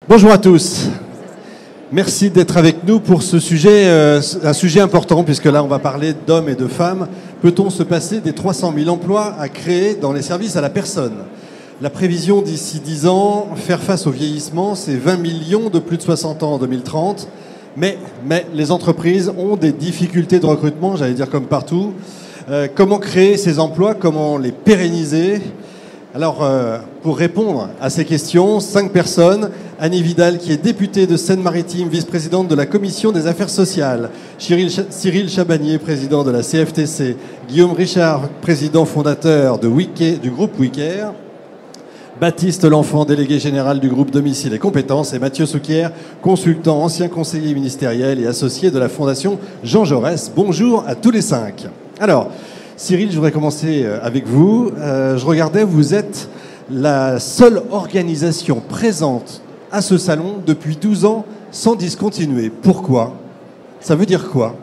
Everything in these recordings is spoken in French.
Bonjour à tous. Merci d'être avec nous pour ce sujet, un sujet important, puisque là on va parler d'hommes et de femmes. Peut-on se passer des 300 000 emplois à créer dans les services à la personne? La prévision d'ici 10 ans, faire face au vieillissement, c'est 20 millions de plus de 60 ans en 2030. Mais les entreprises ont des difficultés de recrutement, j'allais dire comme partout. Comment créer ces emplois? Comment les pérenniser? Alors, pour répondre à ces questions, 5 personnes. Annie Vidal, qui est députée de Seine-Maritime, vice-présidente de la Commission des Affaires sociales. Cyril Chabagnier, président de la CFTC. Guillaume Richard, président fondateur du groupe WeCare. Baptiste L'Enfant, délégué général du groupe Domicile et Compétences. Et Mathieu Souquier, consultant, ancien conseiller ministériel et associé de la Fondation Jean Jaurès. Bonjour à tous les 5. Alors, Cyril, je voudrais commencer avec vous. Je regardais, vous êtes la seule organisation présente à ce salon depuis 12 ans sans discontinuer. Pourquoi? Ça veut dire quoi?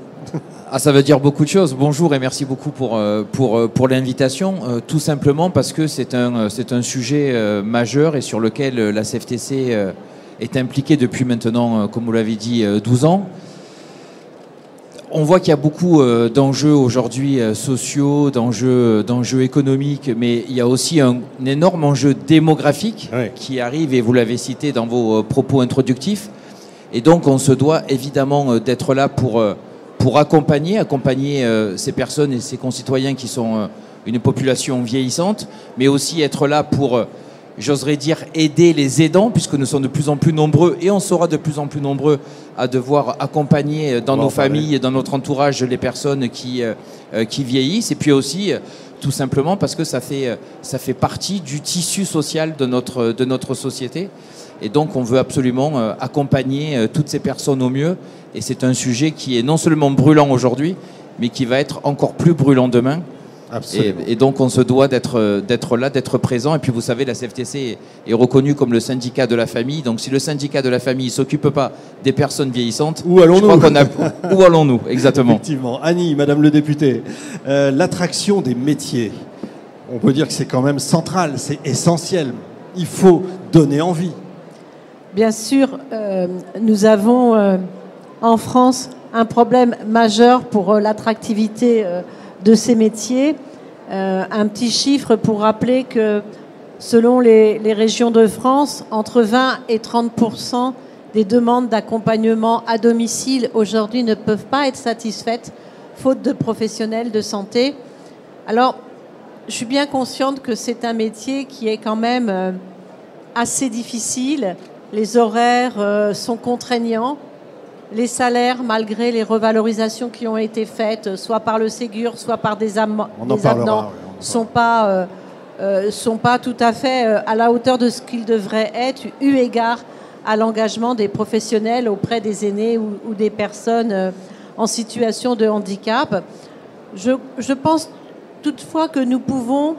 Ça veut dire beaucoup de choses. Bonjour et merci beaucoup pour l'invitation. Tout simplement parce que c'est un sujet majeur et sur lequel la CFTC est impliquée depuis maintenant, comme vous l'avez dit, 12 ans. On voit qu'il y a beaucoup d'enjeux aujourd'hui sociaux, d'enjeux économiques, mais il y a aussi un énorme enjeu démographique qui arrive, et vous l'avez cité dans vos propos introductifs. Et donc, on se doit évidemment d'être là pour accompagner ces personnes et ces concitoyens qui sont une population vieillissante, mais aussi être là pour, j'oserais dire, aider les aidants, puisque nous sommes de plus en plus nombreux et on sera de plus en plus nombreux à devoir accompagner dans nos familles et dans notre entourage les personnes qui vieillissent. Et puis aussi, tout simplement, parce que ça fait partie du tissu social de notre société. Et donc, on veut absolument accompagner toutes ces personnes au mieux. Et c'est un sujet qui est non seulement brûlant aujourd'hui, mais qui va être encore plus brûlant demain. Et donc, on se doit d'être là, d'être présent. Et puis, vous savez, la CFTC est reconnue comme le syndicat de la famille. Donc, si le syndicat de la famille ne s'occupe pas des personnes vieillissantes, où allons-nous? Où allons-nous, exactement. Effectivement. Annie, Madame le député, l'attraction des métiers, on peut dire que c'est quand même central, c'est essentiel. Il faut donner envie. Bien sûr, nous avons en France un problème majeur pour l'attractivité de ces métiers. Un petit chiffre pour rappeler que selon les régions de France, entre 20 et 30% des demandes d'accompagnement à domicile aujourd'hui ne peuvent pas être satisfaites faute de professionnels de santé. Alors, je suis bien consciente que c'est un métier qui est quand même assez difficile. Les horaires sont contraignants. Les salaires, malgré les revalorisations qui ont été faites, soit par le Ségur, soit par des avenants, sont pas tout à fait à la hauteur de ce qu'ils devraient être, eu égard à l'engagement des professionnels auprès des aînés ou des personnes en situation de handicap. Je pense toutefois que nous pouvons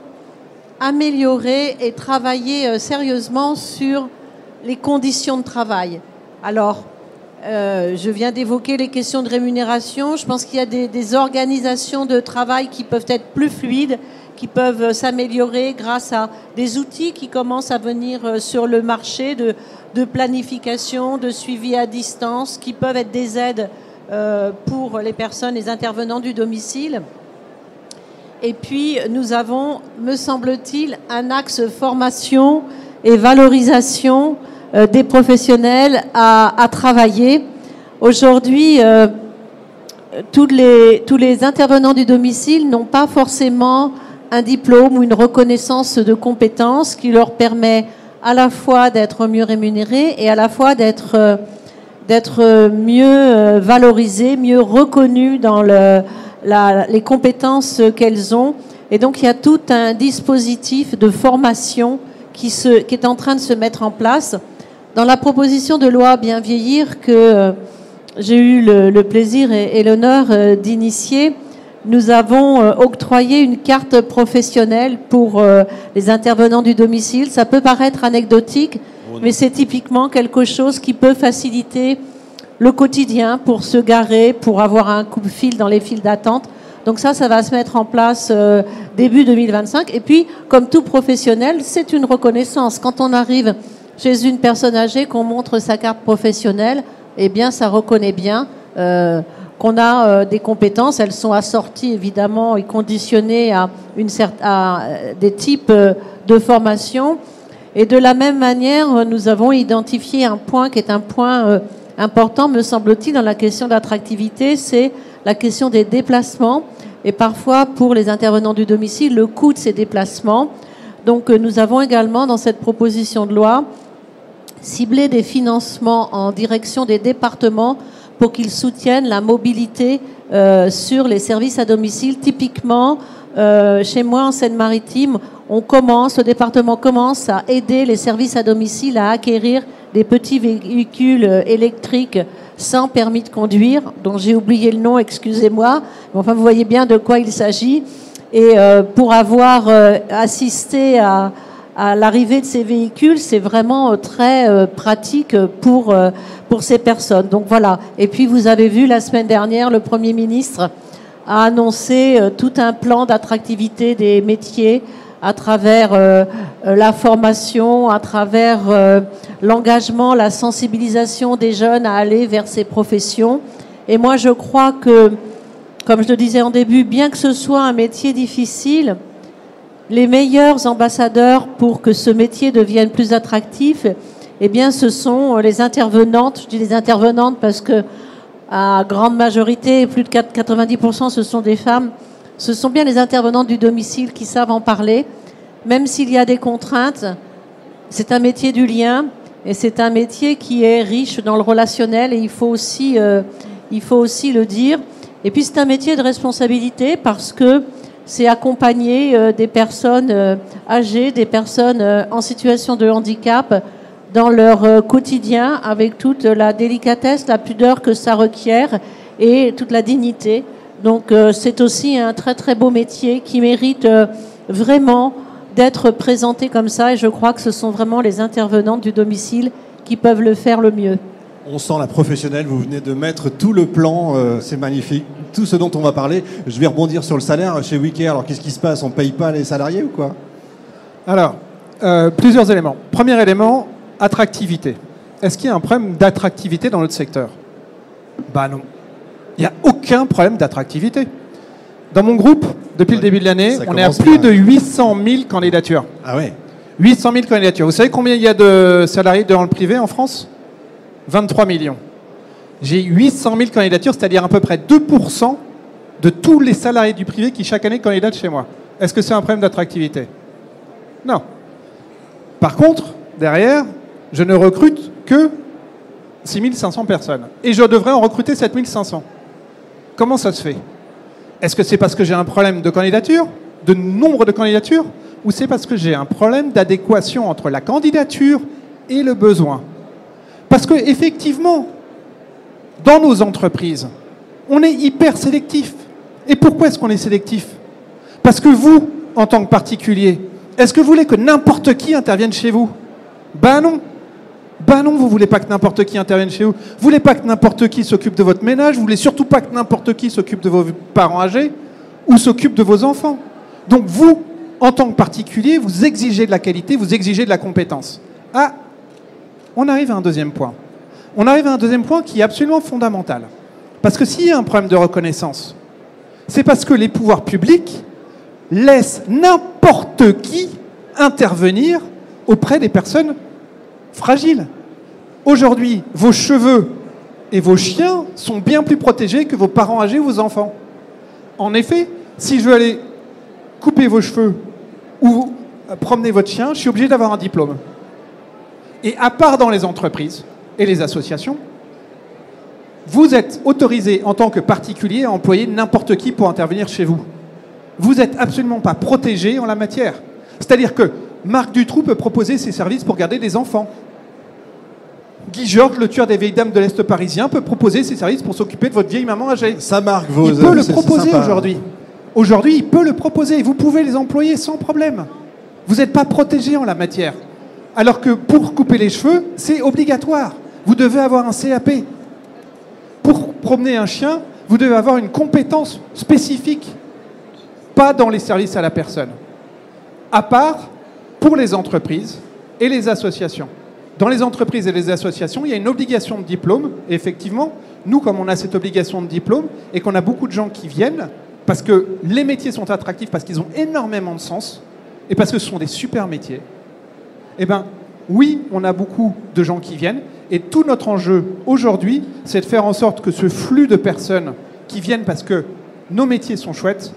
améliorer et travailler sérieusement sur les conditions de travail. Alors, je viens d'évoquer les questions de rémunération. Je pense qu'il y a des organisations de travail qui peuvent être plus fluides, qui peuvent s'améliorer grâce à des outils qui commencent à venir sur le marché de planification, de suivi à distance, qui peuvent être des aides pour les personnes, les intervenants du domicile. Et puis, nous avons, me semble-t-il, un axe formation et valorisation des professionnels à travailler. Aujourd'hui, tous les intervenants du domicile n'ont pas forcément un diplôme ou une reconnaissance de compétences qui leur permet à la fois d'être mieux rémunérés et à la fois d'être mieux valorisés, mieux reconnus dans les compétences qu'elles ont. Et donc, il y a tout un dispositif de formation qui est en train de se mettre en place. Dans la proposition de loi Bien vieillir que j'ai eu le plaisir et l'honneur d'initier, nous avons octroyé une carte professionnelle pour les intervenants du domicile. Ça peut paraître anecdotique, mais c'est typiquement quelque chose qui peut faciliter le quotidien pour se garer, pour avoir un coup-de-fil dans les files d'attente. Donc ça va se mettre en place début 2025. Et puis, comme tout professionnel, c'est une reconnaissance. Quand on arrive chez une personne âgée, qu'on montre sa carte professionnelle, eh bien, ça reconnaît bien qu'on a des compétences. Elles sont assorties, évidemment, et conditionnées à des types de formation. Et de la même manière, nous avons identifié un point qui est un point important, me semble-t-il, dans la question d'attractivité, c'est la question des déplacements. Et parfois, pour les intervenants du domicile, le coût de ces déplacements. Donc, nous avons également, dans cette proposition de loi, ciblé des financements en direction des départements pour qu'ils soutiennent la mobilité sur les services à domicile. Typiquement, chez moi, en Seine-Maritime, le département commence à aider les services à domicile à acquérir des petits véhicules électriques sans permis de conduire, dont j'ai oublié le nom, excusez-moi. Enfin, vous voyez bien de quoi il s'agit. Et pour avoir assisté à l'arrivée de ces véhicules, c'est vraiment très pratique pour ces personnes. Donc voilà. Et puis vous avez vu la semaine dernière, le Premier ministre a annoncé tout un plan d'attractivité des métiers à travers la formation, à travers l'engagement, la sensibilisation des jeunes à aller vers ces professions. Et moi, je crois que, comme je le disais en début, bien que ce soit un métier difficile, les meilleurs ambassadeurs pour que ce métier devienne plus attractif, eh bien, ce sont les intervenantes. Je dis les intervenantes parce que, à grande majorité, plus de 90%, ce sont des femmes. Ce sont bien les intervenantes du domicile qui savent en parler. Même s'il y a des contraintes, c'est un métier du lien et c'est un métier qui est riche dans le relationnel et il faut aussi le dire. Et puis c'est un métier de responsabilité parce que c'est accompagner des personnes âgées, des personnes en situation de handicap dans leur quotidien avec toute la délicatesse, la pudeur que ça requiert et toute la dignité. Donc c'est aussi un très très beau métier qui mérite vraiment d'être présenté comme ça et je crois que ce sont vraiment les intervenantes du domicile qui peuvent le faire le mieux. On sent la professionnelle, vous venez de mettre tout le plan, c'est magnifique, tout ce dont on va parler. Je vais rebondir sur le salaire chez WeCare. Alors qu'est-ce qui se passe? On ne paye pas les salariés ou quoi? Alors, plusieurs éléments. Premier élément, attractivité. Est-ce qu'il y a un problème d'attractivité dans notre secteur? Bah non. Il n'y a aucun problème d'attractivité. Dans mon groupe, depuis le début de l'année, on est à plus de 800 000 candidatures. Ah ouais. 800 000 candidatures. Vous savez combien il y a de salariés dans le privé en France? 23 millions. J'ai 800 000 candidatures, c'est-à-dire à peu près 2% de tous les salariés du privé qui chaque année candidatent chez moi. Est-ce que c'est un problème d'attractivité? Non. Par contre, derrière, je ne recrute que 6 500 personnes. Et je devrais en recruter 7 500. Comment ça se fait? Est-ce que c'est parce que j'ai un problème de candidature, de nombre de candidatures, ou c'est parce que j'ai un problème d'adéquation entre la candidature et le besoin? Parce qu'effectivement, dans nos entreprises, on est hyper sélectif. Et pourquoi est-ce qu'on est sélectif? Parce que vous, en tant que particulier, est-ce que vous voulez que n'importe qui intervienne chez vous? Ben non. Ben non, vous ne voulez pas que n'importe qui intervienne chez vous. Vous ne voulez pas que n'importe qui s'occupe de votre ménage. Vous ne voulez surtout pas que n'importe qui s'occupe de vos parents âgés ou s'occupe de vos enfants. Donc vous, en tant que particulier, vous exigez de la qualité, vous exigez de la compétence. Ah, on arrive à un deuxième point. On arrive à un deuxième point qui est absolument fondamental. Parce que s'il y a un problème de reconnaissance, c'est parce que les pouvoirs publics laissent n'importe qui intervenir auprès des personnes fragiles. Aujourd'hui, vos cheveux et vos chiens sont bien plus protégés que vos parents âgés ou vos enfants. En effet, si je veux aller couper vos cheveux ou promener votre chien, je suis obligé d'avoir un diplôme. Et à part dans les entreprises et les associations, vous êtes autorisé en tant que particulier à employer n'importe qui pour intervenir chez vous. Vous n'êtes absolument pas protégé en la matière. C'est-à-dire que Marc Dutroux peut proposer ses services pour garder des enfants. Guy Georges, le tueur des vieilles dames de l'Est parisien, peut proposer ses services pour s'occuper de votre vieille maman âgée. Ça marque vos... Il peut le proposer aujourd'hui. Aujourd'hui, il peut le proposer. Vous pouvez les employer sans problème. Vous n'êtes pas protégé en la matière. Alors que pour couper les cheveux, c'est obligatoire. Vous devez avoir un CAP. Pour promener un chien, vous devez avoir une compétence spécifique. Pas dans les services à la personne. À part pour les entreprises et les associations. Dans les entreprises et les associations, il y a une obligation de diplôme. Et effectivement, nous, comme on a cette obligation de diplôme et qu'on a beaucoup de gens qui viennent, parce que les métiers sont attractifs, parce qu'ils ont énormément de sens, et parce que ce sont des super métiers, eh bien, oui, on a beaucoup de gens qui viennent. Et tout notre enjeu aujourd'hui, c'est de faire en sorte que ce flux de personnes qui viennent parce que nos métiers sont chouettes,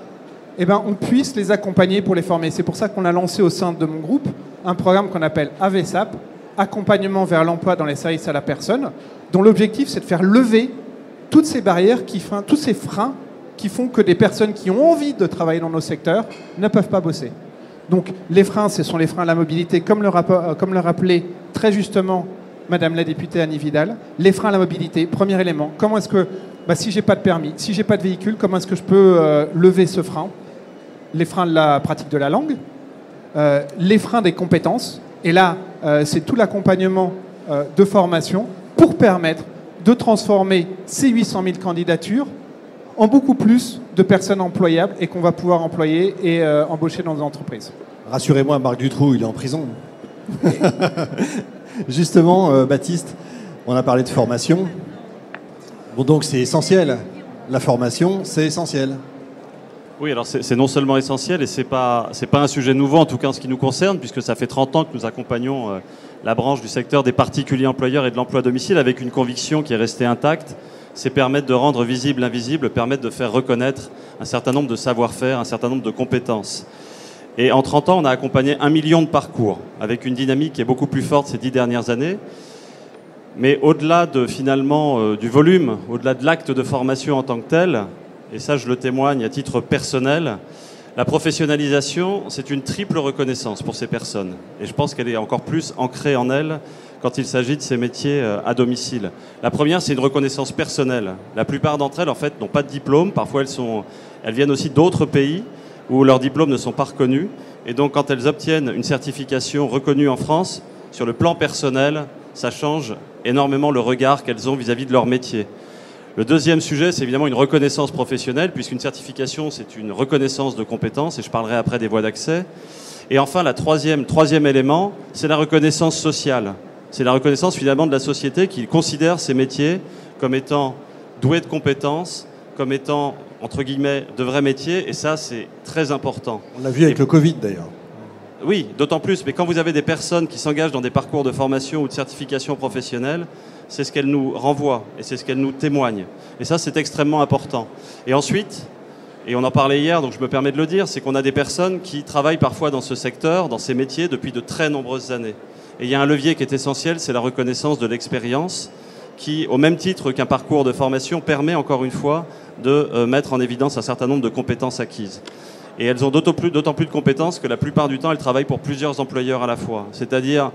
eh ben, on puisse les accompagner pour les former. C'est pour ça qu'on a lancé au sein de mon groupe un programme qu'on appelle AVSAP, Accompagnement vers l'emploi dans les services à la personne, dont l'objectif, c'est de faire lever toutes ces barrières, tous ces freins qui font que des personnes qui ont envie de travailler dans nos secteurs ne peuvent pas bosser. Donc les freins, ce sont les freins à la mobilité, comme le rappelait très justement Madame la députée Annie Vidal. Les freins à la mobilité, premier élément, comment est-ce que, si j'ai pas de permis, si j'ai pas de véhicule, comment est-ce que je peux lever ce frein? Les freins de la pratique de la langue, les freins des compétences, et là, c'est tout l'accompagnement de formation pour permettre de transformer ces 800 000 candidatures en beaucoup plus de personnes employables et qu'on va pouvoir employer et embaucher dans nos entreprises. Rassurez-moi, Marc Dutroux, il est en prison. Justement, Baptiste, on a parlé de formation. Bon, donc c'est essentiel. La formation, c'est essentiel. Oui, alors c'est non seulement essentiel et c'est pas un sujet nouveau en tout cas en ce qui nous concerne, puisque ça fait 30 ans que nous accompagnons la branche du secteur des particuliers employeurs et de l'emploi à domicile avec une conviction qui est restée intacte, c'est permettre de rendre visible l'invisible, permettre de faire reconnaître un certain nombre de savoir-faire, un certain nombre de compétences. Et en 30 ans, on a accompagné 1 million de parcours avec une dynamique qui est beaucoup plus forte ces 10 dernières années. Mais au-delà de finalement du volume, au-delà de l'acte de formation en tant que tel, et ça je le témoigne à titre personnel, la professionnalisation, c'est une triple reconnaissance pour ces personnes. Et je pense qu'elle est encore plus ancrée en elles quand il s'agit de ces métiers à domicile. La première, c'est une reconnaissance personnelle. La plupart d'entre elles, en fait, n'ont pas de diplôme. Parfois, elles viennent aussi d'autres pays où leurs diplômes ne sont pas reconnus. Et donc, quand elles obtiennent une certification reconnue en France, sur le plan personnel, ça change énormément le regard qu'elles ont vis-à-vis de leur métier. Le deuxième sujet, c'est évidemment une reconnaissance professionnelle, puisqu'une certification, c'est une reconnaissance de compétences, et je parlerai après des voies d'accès. Et enfin, le troisième élément, c'est la reconnaissance sociale. C'est la reconnaissance finalement de la société qui considère ces métiers comme étant doués de compétences, comme étant, entre guillemets, de vrais métiers, et ça, c'est très important. On l'a vu avec le Covid, d'ailleurs. Oui, d'autant plus, mais quand vous avez des personnes qui s'engagent dans des parcours de formation ou de certification professionnelle, c'est ce qu'elles nous renvoient et c'est ce qu'elles nous témoignent. Et ça, c'est extrêmement important. Et ensuite, et on en parlait hier, donc je me permets de le dire, c'est qu'on a des personnes qui travaillent parfois dans ce secteur, dans ces métiers, depuis de très nombreuses années. Et il y a un levier qui est essentiel, c'est la reconnaissance de l'expérience, qui, au même titre qu'un parcours de formation, permet encore une fois de mettre en évidence un certain nombre de compétences acquises. Et elles ont d'autant plus de compétences que la plupart du temps, elles travaillent pour plusieurs employeurs à la fois. C'est-à-dire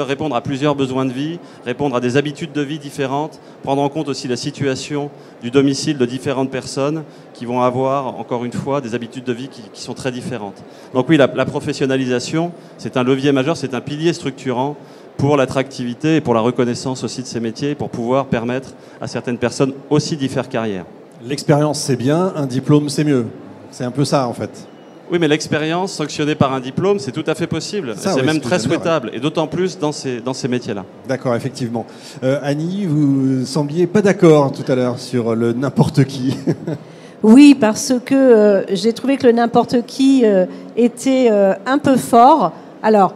répondre à plusieurs besoins de vie, répondre à des habitudes de vie différentes, prendre en compte aussi la situation du domicile de différentes personnes qui vont avoir, encore une fois, des habitudes de vie qui sont très différentes. Donc oui, la professionnalisation, c'est un levier majeur, c'est un pilier structurant pour l'attractivité et pour la reconnaissance aussi de ces métiers, pour pouvoir permettre à certaines personnes aussi d'y faire carrière. L'expérience, c'est bien, un diplôme, c'est mieux. C'est un peu ça, en fait. Oui, mais l'expérience sanctionnée par un diplôme, c'est tout à fait possible. C'est même très souhaitable, ouais. Et d'autant plus dans ces métiers-là. D'accord, effectivement. Annie, vous sembliez pas d'accord tout à l'heure sur le n'importe qui. Oui, parce que j'ai trouvé que le n'importe qui était un peu fort. Alors,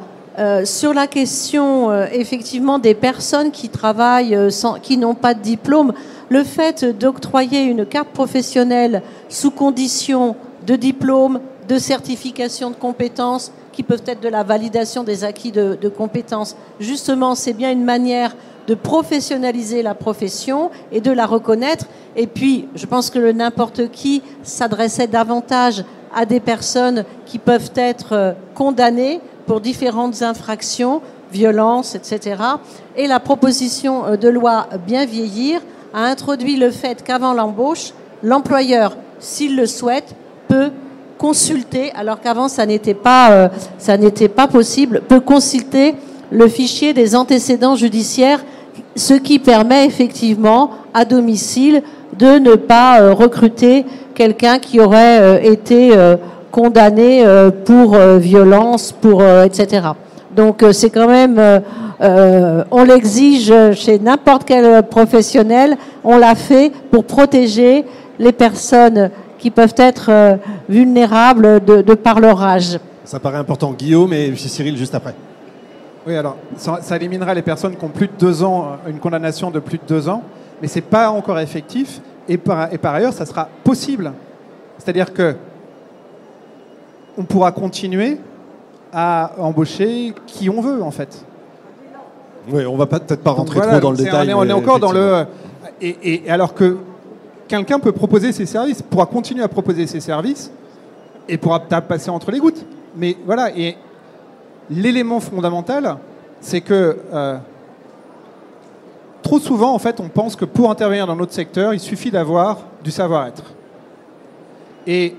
sur la question, effectivement, des personnes qui travaillent, qui n'ont pas de diplôme, le fait d'octroyer une carte professionnelle sous condition de diplôme, de certification de compétences, qui peuvent être de la validation des acquis de compétences, justement, c'est bien une manière de professionnaliser la profession et de la reconnaître. Et puis, je pense que le n'importe qui s'adressait davantage à des personnes qui peuvent être condamnées pour différentes infractions, violences, etc. Et la proposition de loi Bien vieillir a introduit le fait qu'avant l'embauche, l'employeur, s'il le souhaite, peut consulter, alors qu'avant ça n'était pas possible, peut consulter le fichier des antécédents judiciaires, ce qui permet effectivement à domicile de ne pas recruter quelqu'un qui aurait été condamné pour violence, etc. Donc c'est quand même, on l'exige chez n'importe quel professionnel, on l'a fait pour protéger les personnes qui peuvent être vulnérables de par leur âge. Ça paraît important. Guillaume et Cyril juste après. Oui, alors ça éliminera les personnes qui ont plus de 2 ans, une condamnation de plus de 2 ans, mais ce n'est pas encore effectif. Et par ailleurs, ça sera possible. C'est-à-dire que on pourra continuer à embaucher qui on veut, en fait. Oui, on va peut-être pas rentrer voilà, trop dans le détail. On est encore dans le... Et alors que quelqu'un peut proposer ses services, pourra continuer à proposer ses services et pourra passer entre les gouttes. Mais voilà, et l'élément fondamental, c'est que trop souvent, en fait, on pense que pour intervenir dans notre secteur, il suffit d'avoir du savoir-être. Et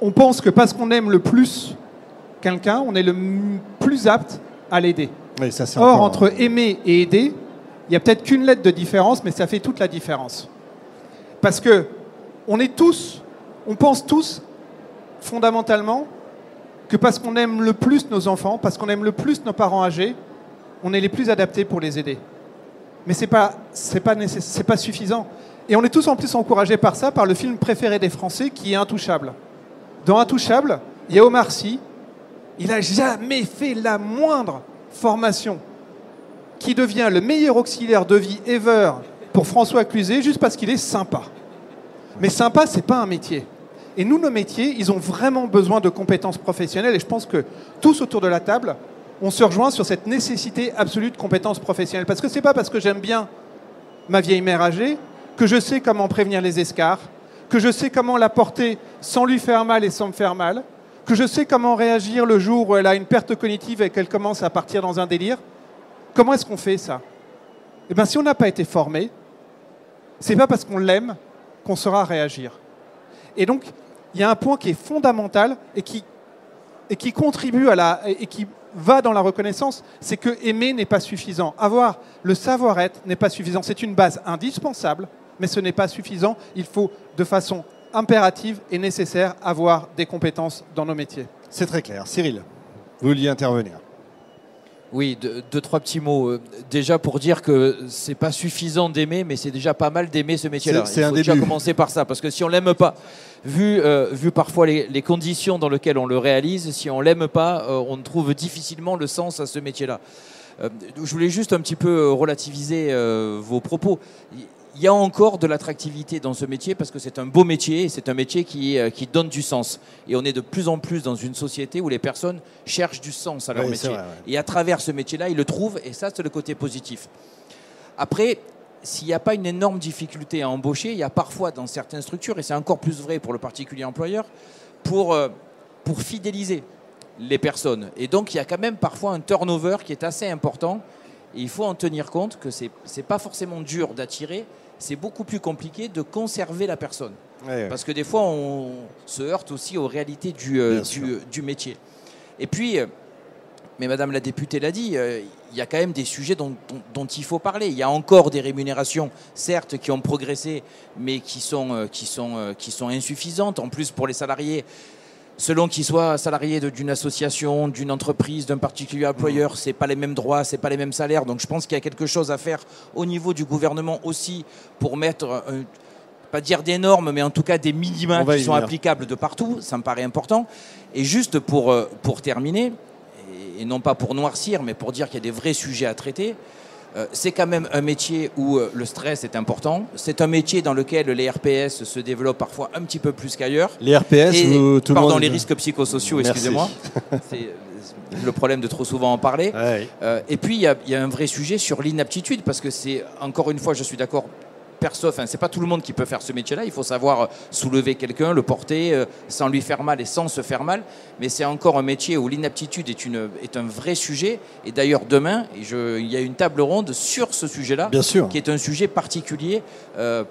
on pense que parce qu'on aime le plus quelqu'un, on est le plus apte à l'aider. Oui, ça, Or, encore... entre aimer et aider, il n'y a peut-être qu'une lettre de différence, mais ça fait toute la différence. Parce que on pense tous, fondamentalement, que parce qu'on aime le plus nos enfants, parce qu'on aime le plus nos parents âgés, on est les plus adaptés pour les aider. Mais c'est pas suffisant. Et on est tous en plus encouragés par ça, par le film préféré des Français, qui est Intouchable. Dans Intouchable, il y a Omar Sy, il n'a jamais fait la moindre formation, qui devient le meilleur auxiliaire de vie ever pour François Cluzet, juste parce qu'il est sympa. Mais sympa, c'est pas un métier. Et nous, nos métiers, ils ont vraiment besoin de compétences professionnelles. Et je pense que tous autour de la table, on se rejoint sur cette nécessité absolue de compétences professionnelles. Parce que c'est pas parce que j'aime bien ma vieille mère âgée que je sais comment prévenir les escarres, que je sais comment la porter sans lui faire mal et sans me faire mal, que je sais comment réagir le jour où elle a une perte cognitive et qu'elle commence à partir dans un délire. Comment est-ce qu'on fait ça? Eh bien, si on n'a pas été formé, c'est pas parce qu'on l'aime qu'on saura réagir. Et donc, il y a un point qui est fondamental et qui contribue et qui va dans la reconnaissance, c'est que aimer n'est pas suffisant. Avoir le savoir-être n'est pas suffisant. C'est une base indispensable, mais ce n'est pas suffisant. Il faut, de façon impérative et nécessaire, avoir des compétences dans nos métiers. C'est très clair. Cyril, vous vouliez intervenir. Oui, deux, trois petits mots. Déjà pour dire que c'est pas suffisant d'aimer, mais c'est déjà pas mal d'aimer ce métier-là. C'est Il un faut début. déjà commencer par ça, parce que si on l'aime pas, vu parfois les conditions dans lesquelles on le réalise, si on l'aime pas, on trouve difficilement le sens à ce métier-là. Je voulais juste un petit peu relativiser vos propos. Il y a encore de l'attractivité dans ce métier parce que c'est un beau métier et c'est un métier qui donne du sens. Et on est de plus en plus dans une société où les personnes cherchent du sens à leur métier. Vrai, ouais. Et à travers ce métier-là, ils le trouvent et ça, c'est le côté positif. Après, s'il n'y a pas une énorme difficulté à embaucher, il y a parfois dans certaines structures, et c'est encore plus vrai pour le particulier employeur, pour fidéliser les personnes. Et donc, il y a quand même parfois un turnover qui est assez important. Et il faut en tenir compte que ce n'est pas forcément dur d'attirer, c'est beaucoup plus compliqué de conserver la personne. Ouais. Parce que des fois, on se heurte aussi aux réalités du métier. Et puis, mais Madame la députée l'a dit, il y a quand même des sujets dont il faut parler. Il y a encore des rémunérations, certes, qui ont progressé, mais qui sont insuffisantes. En plus, pour les salariés, selon qu'ils soient salariés d'une association, d'une entreprise, d'un particulier employeur, c'est pas les mêmes droits, c'est pas les mêmes salaires. Donc je pense qu'il y a quelque chose à faire au niveau du gouvernement aussi pour mettre, pas dire des normes, mais en tout cas des minima qui sont applicables de partout. Ça me paraît important. Et juste pour terminer, et non pas pour noircir, mais pour dire qu'il y a des vrais sujets à traiter, c'est quand même un métier où le stress est important. C'est un métier dans lequel les RPS se développent parfois un petit peu plus qu'ailleurs. Les RPS, les risques psychosociaux, excusez-moi. C'est le problème de trop souvent en parler. Ouais. Et puis, il y a un vrai sujet sur l'inaptitude, parce que c'est, encore une fois, je suis d'accord, c'est pas tout le monde qui peut faire ce métier-là. Il faut savoir soulever quelqu'un, le porter sans lui faire mal et sans se faire mal. Mais c'est encore un métier où l'inaptitude est un vrai sujet. Et d'ailleurs, demain, il y a une table ronde sur ce sujet-là, qui est un sujet particulier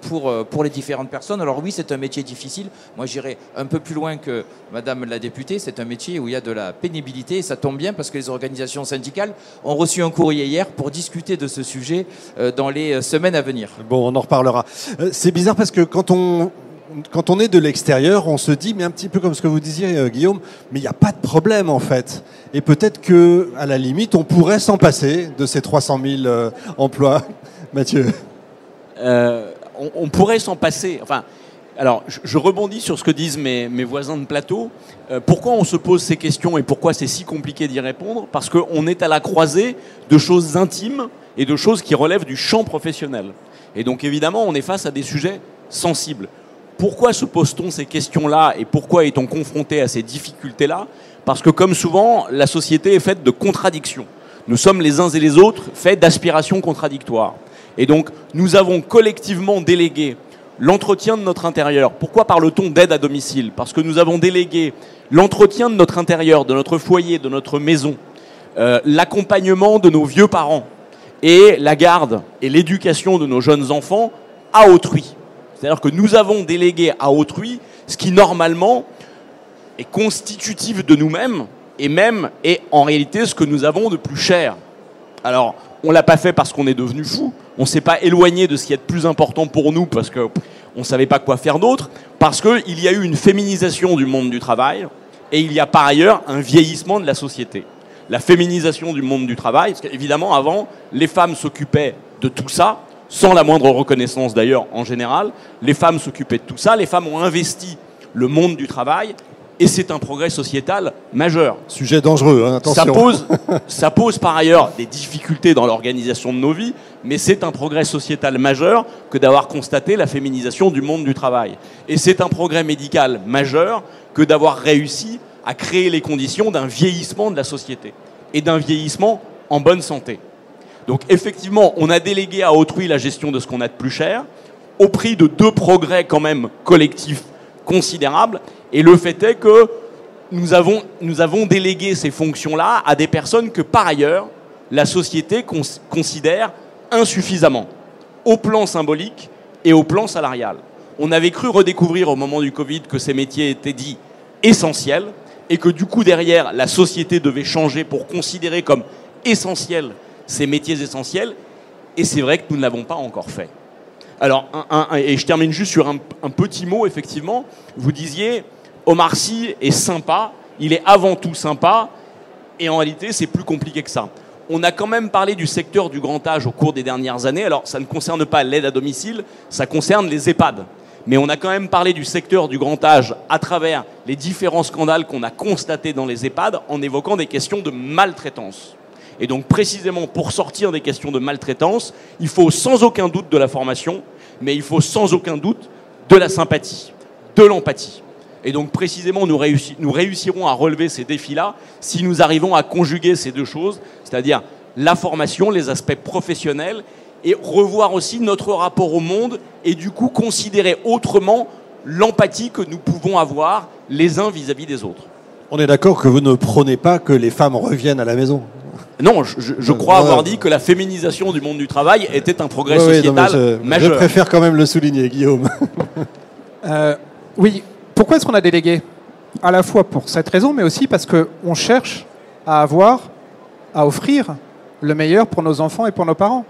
pour les différentes personnes. Alors oui, c'est un métier difficile. Moi, j'irai un peu plus loin que Madame la députée. C'est un métier où il y a de la pénibilité. Et ça tombe bien parce que les organisations syndicales ont reçu un courrier hier pour discuter de ce sujet dans les semaines à venir. Bon, on en reparlera. C'est bizarre parce que quand on quand on est de l'extérieur, on se dit, mais un petit peu comme ce que vous disiez, Guillaume, mais il n'y a pas de problème en fait. Et peut-être que, à la limite, on pourrait s'en passer de ces 300 000 emplois. Mathieu. On pourrait s'en passer. Enfin, alors, je rebondis sur ce que disent mes voisins de plateau. Pourquoi on se pose ces questions et pourquoi c'est si compliqué d'y répondre? Parce qu'on est à la croisée de choses intimes et de choses qui relèvent du champ professionnel. Et donc, évidemment, on est face à des sujets sensibles. Pourquoi se pose-t-on ces questions-là et pourquoi est-on confronté à ces difficultés-là? Parce que, comme souvent, la société est faite de contradictions. Nous sommes les uns et les autres faits d'aspirations contradictoires. Et donc, nous avons collectivement délégué l'entretien de notre intérieur. Pourquoi parle-t-on d'aide à domicile? Parce que nous avons délégué l'entretien de notre intérieur, de notre foyer, de notre maison, l'accompagnement de nos vieux parents et la garde et l'éducation de nos jeunes enfants à autrui. C'est-à-dire que nous avons délégué à autrui ce qui, normalement, est constitutif de nous-mêmes et même est en réalité ce que nous avons de plus cher. Alors, on ne l'a pas fait parce qu'on est devenu fou. On ne s'est pas éloigné de ce qui est de plus important pour nous parce qu'on ne savait pas quoi faire d'autre. Parce qu'il y a eu une féminisation du monde du travail et il y a par ailleurs un vieillissement de la société. La féminisation du monde du travail, parce qu'évidemment, avant, les femmes s'occupaient de tout ça, sans la moindre reconnaissance d'ailleurs en général. Les femmes s'occupaient de tout ça. Les femmes ont investi le monde du travail. Et c'est un progrès sociétal majeur. Sujet dangereux, hein, attention. Ça pose par ailleurs des difficultés dans l'organisation de nos vies, mais c'est un progrès sociétal majeur que d'avoir constaté la féminisation du monde du travail. Et c'est un progrès médical majeur que d'avoir réussi à créer les conditions d'un vieillissement de la société et d'un vieillissement en bonne santé. Donc effectivement, on a délégué à autrui la gestion de ce qu'on a de plus cher, au prix de 2 progrès quand même collectifs considérables. Et le fait est que nous avons délégué ces fonctions-là à des personnes que, par ailleurs, la société considère insuffisamment, au plan symbolique et au plan salarial. On avait cru redécouvrir au moment du Covid que ces métiers étaient dits essentiels et que du coup, derrière, la société devait changer pour considérer comme essentiels ces métiers essentiels. Et c'est vrai que nous ne l'avons pas encore fait. Alors, et je termine juste sur un petit mot, effectivement. Vous disiez, Omar Sy est sympa, il est avant tout sympa, et en réalité, c'est plus compliqué que ça. On a quand même parlé du secteur du grand âge au cours des dernières années. Alors, ça ne concerne pas l'aide à domicile, ça concerne les EHPAD. Mais on a quand même parlé du secteur du grand âge à travers les différents scandales qu'on a constatés dans les EHPAD en évoquant des questions de maltraitance. Et donc, précisément, pour sortir des questions de maltraitance, il faut sans aucun doute de la formation, mais il faut sans aucun doute de la sympathie, de l'empathie. Et donc, précisément, nous réussirons à relever ces défis-là si nous arrivons à conjuguer ces deux choses, c'est-à-dire la formation, les aspects professionnels, et revoir aussi notre rapport au monde, et du coup, considérer autrement l'empathie que nous pouvons avoir les uns vis-à-vis des autres. On est d'accord que vous ne prônez pas que les femmes reviennent à la maison? Non, je crois avoir dit que la féminisation du monde du travail était un progrès sociétal majeur. Je préfère quand même le souligner, Guillaume. Oui, pourquoi est-ce qu'on a délégué? À la fois pour cette raison, mais aussi parce qu'on cherche à offrir le meilleur pour nos enfants et pour nos parents.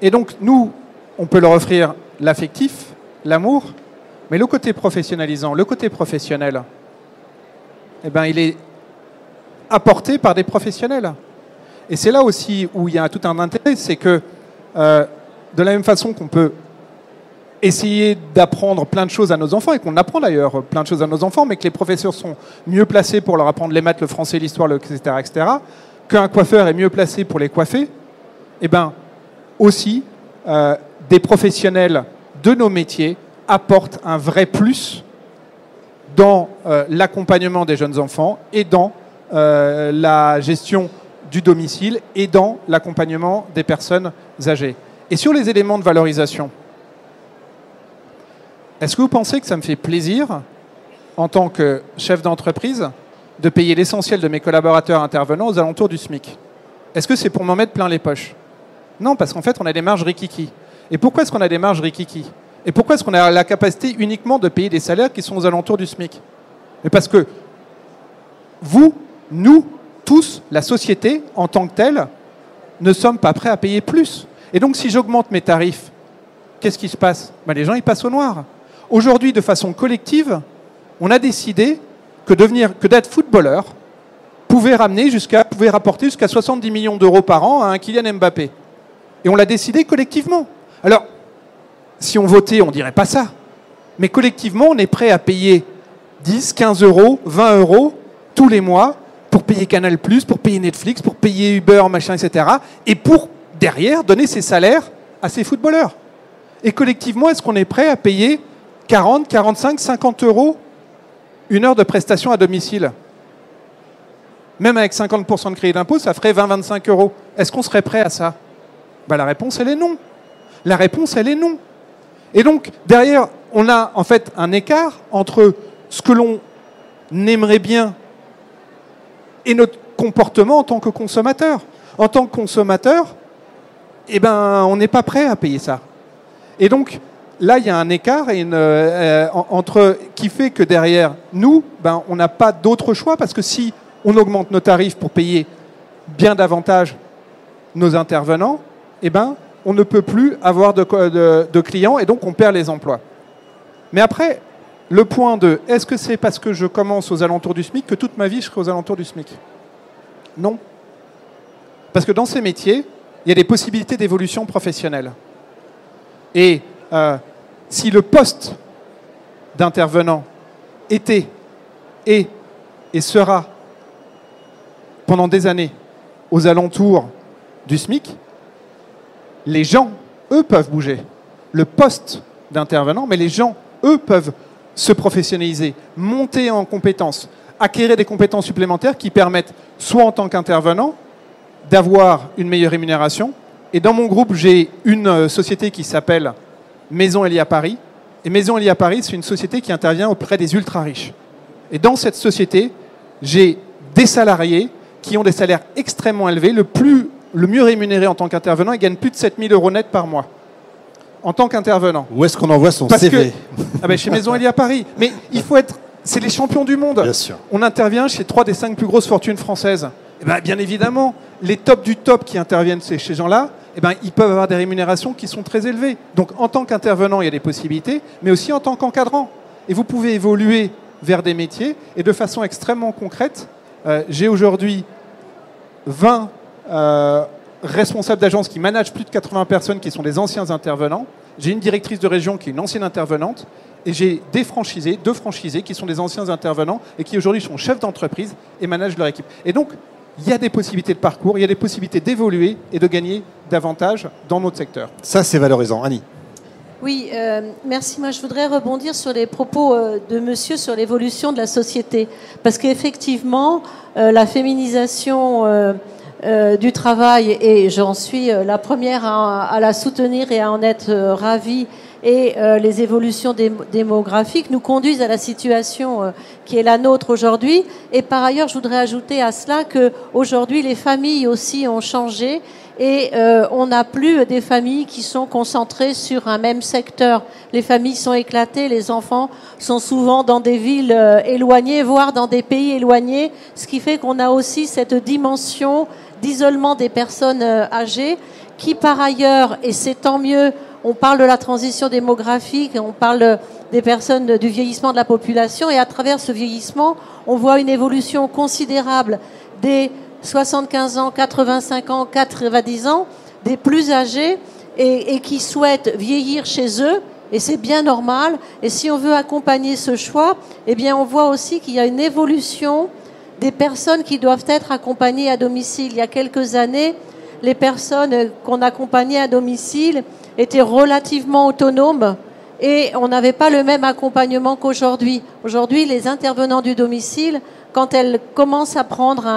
Et donc, nous, on peut leur offrir l'affectif, l'amour, mais le côté professionnalisant, le côté professionnel, eh ben, il est apporté par des professionnels. Et c'est là aussi où il y a tout un intérêt, c'est que de la même façon qu'on peut essayer d'apprendre plein de choses à nos enfants, et qu'on apprend d'ailleurs plein de choses à nos enfants, mais que les professeurs sont mieux placés pour leur apprendre les maths, le français, l'histoire, etc., qu'un coiffeur est mieux placé pour les coiffer, et bien aussi des professionnels de nos métiers apportent un vrai plus dans l'accompagnement des jeunes enfants et dans la gestion du domicile et dans l'accompagnement des personnes âgées. Et sur les éléments de valorisation, est-ce que vous pensez que ça me fait plaisir, en tant que chef d'entreprise, de payer l'essentiel de mes collaborateurs intervenants aux alentours du SMIC? Est-ce que c'est pour m'en mettre plein les poches? Non, parce qu'en fait, on a des marges rikiki. Et pourquoi est-ce qu'on a des marges rikiki? Et pourquoi est-ce qu'on a la capacité uniquement de payer des salaires qui sont aux alentours du SMIC? Mais parce que vous, nous, tous, la société, en tant que telle, ne sommes pas prêts à payer plus. Et donc, si j'augmente mes tarifs, qu'est-ce qui se passe? Les gens, ils passent au noir. Aujourd'hui, de façon collective, on a décidé que d'être footballeur pouvait rapporter jusqu'à 70 millions d'euros par an à un Kylian Mbappé. Et on l'a décidé collectivement. Alors, si on votait, on ne dirait pas ça. Mais collectivement, on est prêt à payer 10, 15 euros, 20 euros tous les mois pour payer Canal+, pour payer Netflix, pour payer Uber, machin, etc. Et pour, derrière, donner ses salaires à ces footballeurs. Et collectivement, est-ce qu'on est prêt à payer 40, 45, 50 euros une heure de prestation à domicile? Même avec 50% de crédit d'impôt, ça ferait 20-25 euros. Est-ce qu'on serait prêt à ça? La réponse, elle est non. La réponse, elle est non. Et donc, derrière, on a en fait un écart entre ce que l'on aimerait bien et notre comportement en tant que consommateur. En tant que consommateur, on n'est pas prêt à payer ça. Et donc, là, il y a un écart qui fait que derrière nous, on n'a pas d'autre choix, parce que si on augmente nos tarifs pour payer bien davantage nos intervenants, on ne peut plus avoir de clients et donc on perd les emplois. Mais après, le point de est-ce que c'est parce que je commence aux alentours du SMIC que toute ma vie je serai aux alentours du SMIC? Non. Parce que dans ces métiers, il y a des possibilités d'évolution professionnelle. Et si le poste d'intervenant était, est et sera pendant des années aux alentours du SMIC, les gens, eux, peuvent bouger. Le poste d'intervenant, mais les gens, eux, peuvent se professionnaliser, monter en compétences, acquérir des compétences supplémentaires qui permettent, soit en tant qu'intervenant, d'avoir une meilleure rémunération. Et dans mon groupe, j'ai une société qui s'appelle Maison Elia Paris. Et Maison Elia Paris, c'est une société qui intervient auprès des ultra-riches. Et dans cette société, j'ai des salariés qui ont des salaires extrêmement élevés. Le mieux rémunéré en tant qu'intervenant, il gagne plus de 7 000 euros net par mois. En tant qu'intervenant. Où est-ce qu'on envoie son CV? Chez Maison Elia Paris. Mais il faut être... C'est les champions du monde. Bien sûr. On intervient chez 3 des 5 plus grosses fortunes françaises. Bien évidemment, les tops du top qui interviennent chez ces gens-là, ils peuvent avoir des rémunérations qui sont très élevées. Donc en tant qu'intervenant, il y a des possibilités, mais aussi en tant qu'encadrant. Et vous pouvez évoluer vers des métiers. Et de façon extrêmement concrète, j'ai aujourd'hui 20 responsables d'agence qui managent plus de 80 personnes qui sont des anciens intervenants. J'ai une directrice de région qui est une ancienne intervenante. Et j'ai deux franchisés qui sont des anciens intervenants et qui aujourd'hui sont chefs d'entreprise et managent leur équipe. Et donc, il y a des possibilités de parcours, il y a des possibilités d'évoluer et de gagner davantage dans notre secteur. Ça, c'est valorisant. Annie. Oui, merci. Moi, je voudrais rebondir sur les propos de monsieur sur l'évolution de la société. Parce qu'effectivement, la féminisation du travail, et j'en suis la première à la soutenir et à en être ravie, et les évolutions démographiques nous conduisent à la situation qui est la nôtre aujourd'hui. Et par ailleurs, je voudrais ajouter à cela qu'aujourd'hui, les familles aussi ont changé et on n'a plus des familles qui sont concentrées sur un même secteur. Les familles sont éclatées, les enfants sont souvent dans des villes éloignées, voire dans des pays éloignés, ce qui fait qu'on a aussi cette dimension d'isolement des personnes âgées qui, par ailleurs, et c'est tant mieux, on parle de la transition démographique, on parle des personnes, du vieillissement de la population, et à travers ce vieillissement, on voit une évolution considérable des 75 ans, 85 ans, 90 ans, des plus âgés, et qui souhaitent vieillir chez eux, et c'est bien normal. Et si on veut accompagner ce choix, eh bien on voit aussi qu'il y a une évolution des personnes qui doivent être accompagnées à domicile. Il y a quelques années, les personnes qu'on accompagnait à domicile étaient relativement autonomes et on n'avait pas le même accompagnement qu'aujourd'hui. Aujourd'hui, les intervenants du domicile, quand elles commencent à prendre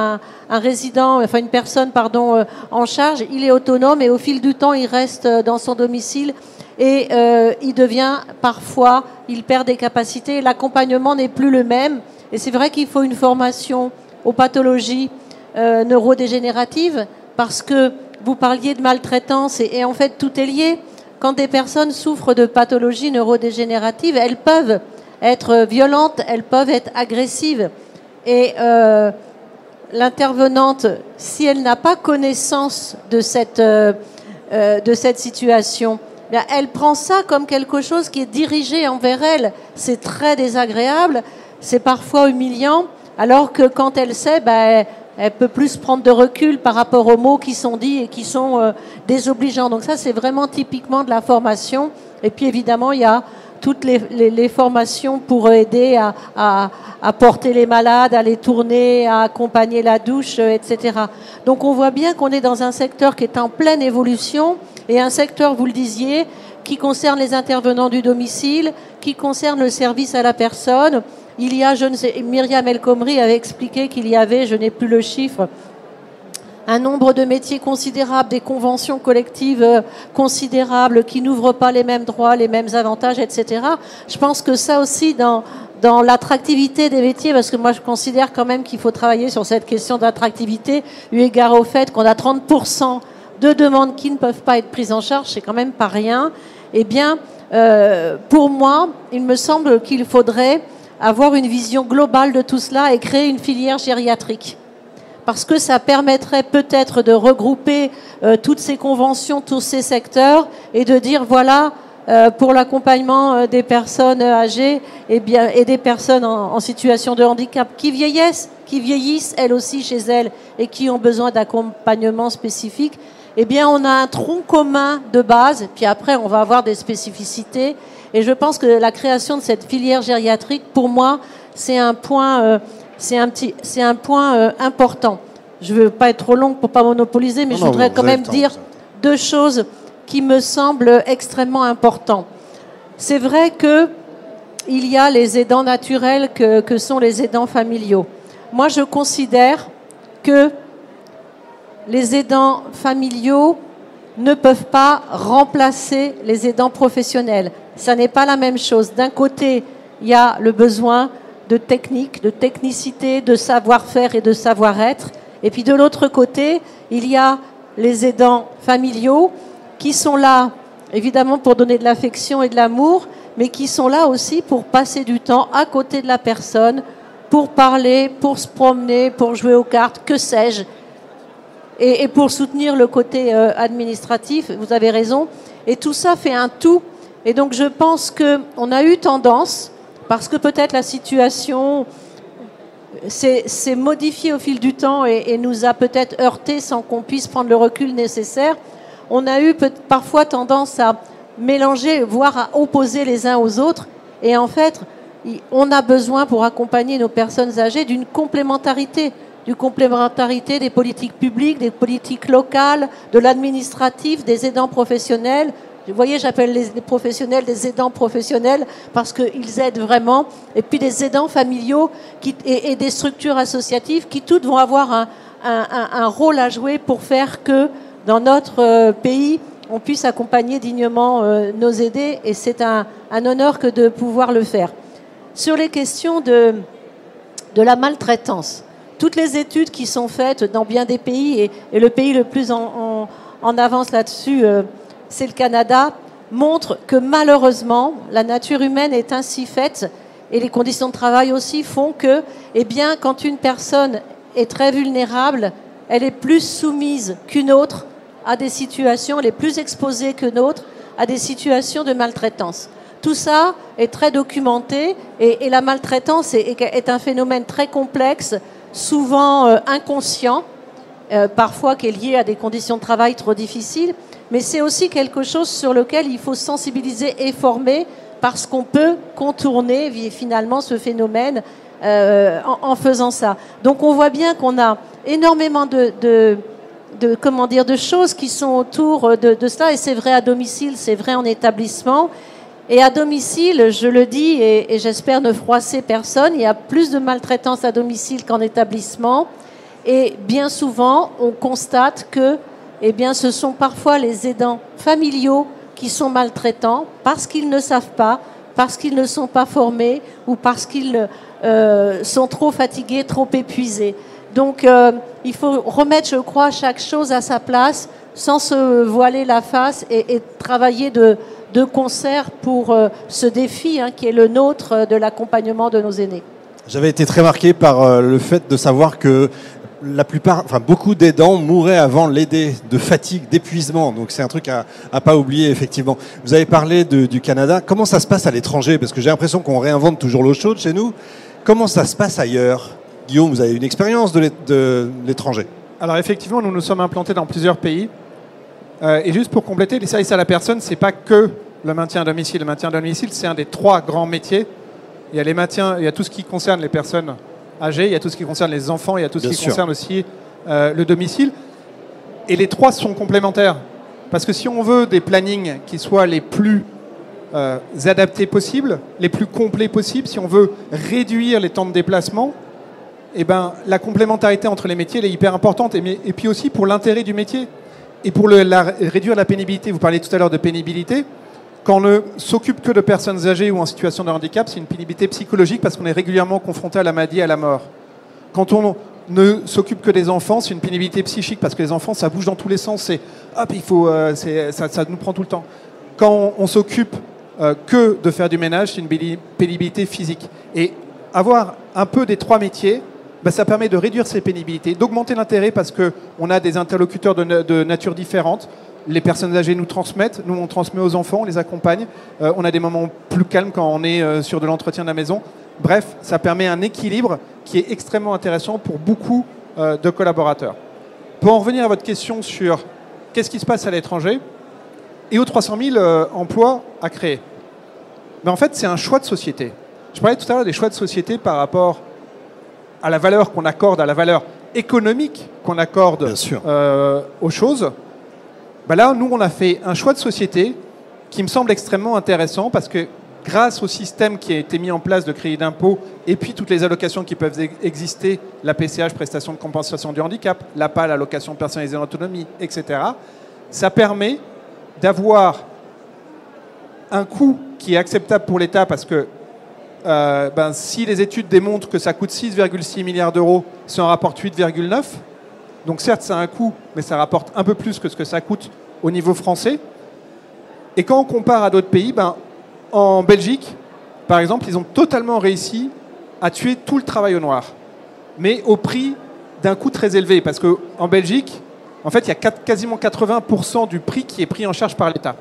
une personne en charge, il est autonome et au fil du temps, il reste dans son domicile et il perd des capacités. L'accompagnement n'est plus le même et c'est vrai qu'il faut une formation aux pathologies neurodégénératives parce que vous parliez de maltraitance et en fait tout est lié. Quand des personnes souffrent de pathologies neurodégénératives, elles peuvent être violentes, elles peuvent être agressives. Et l'intervenante, si elle n'a pas connaissance de cette situation, bien, elle prend ça comme quelque chose qui est dirigé envers elle. C'est très désagréable, c'est parfois humiliant, alors que quand elle sait, ben, elle peut plus prendre de recul par rapport aux mots qui sont dits et qui sont désobligeants. Donc ça, c'est vraiment typiquement de la formation. Et puis évidemment, il y a toutes les formations pour aider à porter les malades, à les tourner, à accompagner la douche, etc. Donc on voit bien qu'on est dans un secteur qui est en pleine évolution et un secteur, vous le disiez, qui concerne les intervenants du domicile, qui concerne le service à la personne. Il y a, je ne sais, Myriam El Khomri avait expliqué qu'il y avait, je n'ai plus le chiffre, un nombre de métiers considérables, des conventions collectives considérables qui n'ouvrent pas les mêmes droits, les mêmes avantages, etc. Je pense que ça aussi, dans l'attractivité des métiers, parce que moi je considère quand même qu'il faut travailler sur cette question d'attractivité, eu égard au fait qu'on a 30% de demandes qui ne peuvent pas être prises en charge, c'est quand même pas rien. Eh bien, pour moi, il me semble qu'il faudrait avoir une vision globale de tout cela et créer une filière gériatrique. Parce que ça permettrait peut-être de regrouper toutes ces conventions, tous ces secteurs, et de dire, voilà, pour l'accompagnement des personnes âgées et des personnes en situation de handicap qui vieillissent elles aussi chez elles et qui ont besoin d'accompagnement spécifique, eh bien, on a un tronc commun de base, puis après, on va avoir des spécificités. Et je pense que la création de cette filière gériatrique, pour moi, c'est un point... c'est un point important. Je ne veux pas être trop longue pour ne pas monopoliser, mais je voudrais quand même dire deux choses qui me semblent extrêmement importantes. C'est vrai qu'il y a les aidants naturels que sont les aidants familiaux. Moi, je considère que les aidants familiaux ne peuvent pas remplacer les aidants professionnels. Ça n'est pas la même chose. D'un côté, il y a le besoin de technique, de technicité, de savoir-faire et de savoir-être. Et puis de l'autre côté, il y a les aidants familiaux qui sont là, évidemment, pour donner de l'affection et de l'amour, mais qui sont là aussi pour passer du temps à côté de la personne, pour parler, pour se promener, pour jouer aux cartes, que sais-je, et pour soutenir le côté administratif. Vous avez raison. Et tout ça fait un tout. Et donc je pense qu'on a eu tendance, parce que peut-être la situation s'est modifiée au fil du temps et nous a peut-être heurté sans qu'on puisse prendre le recul nécessaire, on a eu parfois tendance à mélanger, voire à opposer les uns aux autres. Et en fait, on a besoin pour accompagner nos personnes âgées d'une complémentarité des politiques publiques, des politiques locales, de l'administratif, des aidants professionnels. Vous voyez, j'appelle les professionnels des aidants professionnels parce qu'ils aident vraiment. Et puis des aidants familiaux et des structures associatives qui toutes vont avoir un rôle à jouer pour faire que dans notre pays, on puisse accompagner dignement nos aidés. Et c'est un honneur que de pouvoir le faire. Sur les questions de la maltraitance, toutes les études qui sont faites dans bien des pays, et le pays le plus en avance là-dessus, c'est le Canada, montrent que malheureusement, la nature humaine est ainsi faite, et les conditions de travail aussi font que, eh bien, quand une personne est très vulnérable, elle est plus soumise qu'une autre à des situations, elle est plus exposée qu'une autre à des situations de maltraitance. Tout ça est très documenté, et la maltraitance est un phénomène très complexe, souvent inconscient, parfois qui est lié à des conditions de travail trop difficiles, mais c'est aussi quelque chose sur lequel il faut sensibiliser et former parce qu'on peut contourner finalement ce phénomène en faisant ça. Donc on voit bien qu'on a énormément de choses qui sont autour de cela, et c'est vrai à domicile, c'est vrai en établissement. Et à domicile, je le dis et j'espère ne froisser personne, il y a plus de maltraitance à domicile qu'en établissement. Et bien souvent, on constate que eh bien, ce sont parfois les aidants familiaux qui sont maltraitants parce qu'ils ne savent pas, parce qu'ils ne sont pas formés ou parce qu'ils sont trop fatigués, trop épuisés. Donc, il faut remettre, je crois, chaque chose à sa place sans se voiler la face et travailler de concert pour ce défi qui est le nôtre de l'accompagnement de nos aînés. J'avais été très marqué par le fait de savoir que la plupart, enfin beaucoup d'aidants mouraient avant l'aider, de fatigue, d'épuisement. Donc c'est un truc à pas oublier effectivement. Vous avez parlé du Canada. Comment ça se passe à l'étranger? Parce que j'ai l'impression qu'on réinvente toujours l'eau chaude chez nous. Comment ça se passe ailleurs? Guillaume, vous avez une expérience de l'étranger. Alors effectivement, nous nous sommes implantés dans plusieurs pays. Et juste pour compléter, les services à la personne, c'est pas que le maintien à domicile. Le maintien à domicile, c'est un des 3 grands métiers. Il y a tout ce qui concerne les personnes âgées, il y a tout ce qui concerne les enfants, il y a tout ce qui concerne aussi le domicile. Et les 3 sont complémentaires. Parce que si on veut des plannings qui soient les plus adaptés possibles, les plus complets possibles, si on veut réduire les temps de déplacement, eh ben, la complémentarité entre les métiers elle est hyper importante. Et puis aussi pour l'intérêt du métier et pour réduire la pénibilité. Vous parliez tout à l'heure de pénibilité. Quand on ne s'occupe que de personnes âgées ou en situation de handicap, c'est une pénibilité psychologique parce qu'on est régulièrement confronté à la maladie et à la mort. Quand on ne s'occupe que des enfants, c'est une pénibilité psychique parce que les enfants, ça bouge dans tous les sens. C'est hop, ça nous prend tout le temps. Quand on s'occupe que de faire du ménage, c'est une pénibilité physique. Et avoir un peu des 3 métiers, ben, ça permet de réduire ces pénibilités, d'augmenter l'intérêt parce qu'on a des interlocuteurs de nature différente. Les personnes âgées nous transmettent, nous on transmet aux enfants, on les accompagne. On a des moments plus calmes quand on est sur de l'entretien de la maison. Bref, ça permet un équilibre qui est extrêmement intéressant pour beaucoup de collaborateurs. Pour en revenir à votre question sur qu'est-ce qui se passe à l'étranger, EO 300 000 emplois à créer. Mais en fait, c'est un choix de société. Je parlais tout à l'heure des choix de société par rapport à la valeur qu'on accorde, à la valeur économique qu'on accorde aux choses. Ben là, nous, on a fait un choix de société qui me semble extrêmement intéressant parce que grâce au système qui a été mis en place de crédit d'impôt et puis toutes les allocations qui peuvent exister, la PCH, prestation de compensation du handicap, l'APA, l'allocation personnalisée en autonomie, etc., ça permet d'avoir un coût qui est acceptable pour l'État parce que si les études démontrent que ça coûte 6,6 milliards d'euros, ça en rapporte 8,9. Donc certes, ça a un coût, mais ça rapporte un peu plus que ce que ça coûte au niveau français. Et quand on compare à d'autres pays, en Belgique, par exemple, ils ont totalement réussi à tuer tout le travail au noir, mais au prix d'un coût très élevé. Parce qu'en Belgique, en fait, il y a quasiment 80% du prix qui est pris en charge par l'État.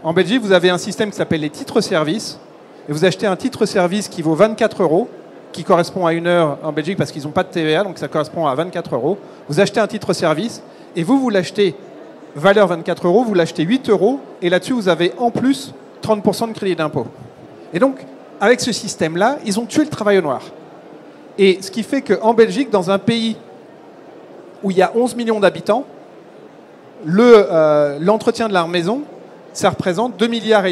En Belgique, vous avez un système qui s'appelle les titres-services. Et vous achetez un titre-service qui vaut 24 €, qui correspond à 1 heure en Belgique parce qu'ils n'ont pas de TVA, donc ça correspond à 24 €. Vous achetez un titre-service et vous l'achetez valeur 24 €, vous l'achetez 8 €, et là-dessus, vous avez en plus 30% de crédit d'impôt. Et donc, avec ce système-là, ils ont tué le travail au noir. Et ce qui fait qu'en Belgique, dans un pays où il y a 11 millions d'habitants, l'entretien de la maison, ça représente 2,5 milliards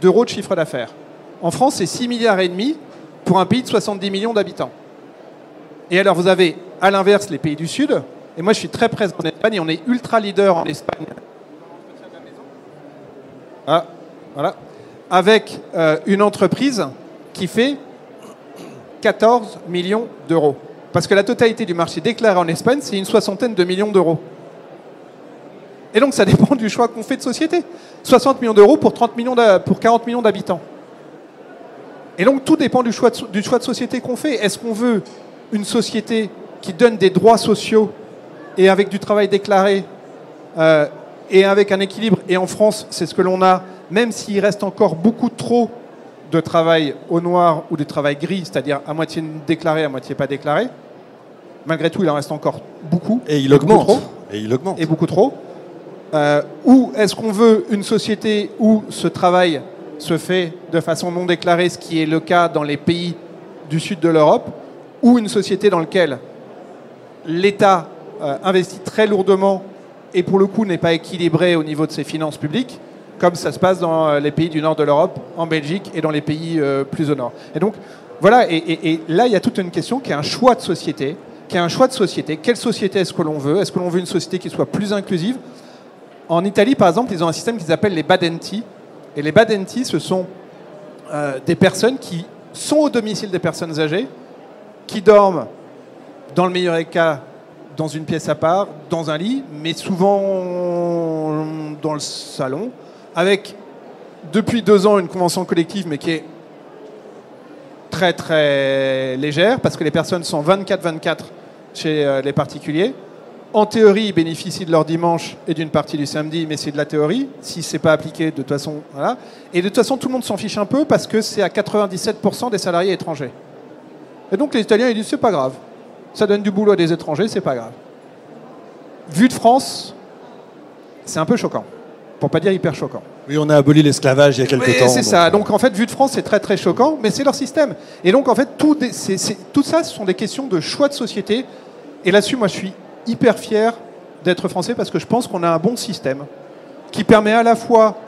d'euros de chiffre d'affaires. En France, c'est 6,5 milliards pour un pays de 70 millions d'habitants. Et alors, vous avez, à l'inverse, les pays du Sud. Et moi, je suis très présent en Espagne et on est ultra leader en Espagne. Ah, voilà. Avec une entreprise qui fait 14 millions d'euros. Parce que la totalité du marché déclaré en Espagne, c'est une 60aine de millions d'euros. Et donc, ça dépend du choix qu'on fait de société. 60 millions d'euros pour 40 millions d'habitants. Et donc, tout dépend du choix de société qu'on fait. Est-ce qu'on veut une société qui donne des droits sociaux et avec du travail déclaré et avec un équilibre? Et en France, c'est ce que l'on a, même s'il reste encore beaucoup trop de travail au noir ou de travail gris, c'est-à-dire à moitié déclaré, à moitié pas déclaré. Malgré tout, il en reste encore beaucoup. Et il augmente. Et beaucoup trop. Ou est-ce qu'on veut une société où ce travail se fait de façon non déclarée, ce qui est le cas dans les pays du sud de l'Europe, ou une société dans laquelle l'État investit très lourdement et pour le coup n'est pas équilibré au niveau de ses finances publiques, comme ça se passe dans les pays du nord de l'Europe, en Belgique et dans les pays plus au nord. Et donc, voilà, et là, il y a toute une question qui est un choix de société, Quelle société est-ce que l'on veut? Est-ce que l'on veut une société qui soit plus inclusive? En Italie, par exemple, ils ont un système qu'ils appellent les badenti. Et les badenti, ce sont des personnes qui sont au domicile des personnes âgées, qui dorment, dans le meilleur des cas, dans une pièce à part, dans un lit, mais souvent dans le salon, avec, depuis 2 ans, une convention collective, mais qui est très très légère, parce que les personnes sont 24-24 chez les particuliers. En théorie, ils bénéficient de leur dimanche et d'une partie du samedi, mais c'est de la théorie. Si c'est pas appliqué, de toute façon, voilà. Et de toute façon, tout le monde s'en fiche un peu parce que c'est à 97% des salariés étrangers. Et donc les Italiens, ils disent c'est pas grave. Ça donne du boulot à des étrangers, c'est pas grave. Vu de France, c'est un peu choquant, pour pas dire hyper choquant. Oui, on a aboli l'esclavage il y a quelques temps. C'est ça. Donc en fait, vu de France, c'est très très choquant, mais c'est leur système. Et donc en fait, tout ça, ce sont des questions de choix de société. Et là-dessus, moi, je suis hyper fier d'être français parce que je pense qu'on a un bon système qui permet à la fois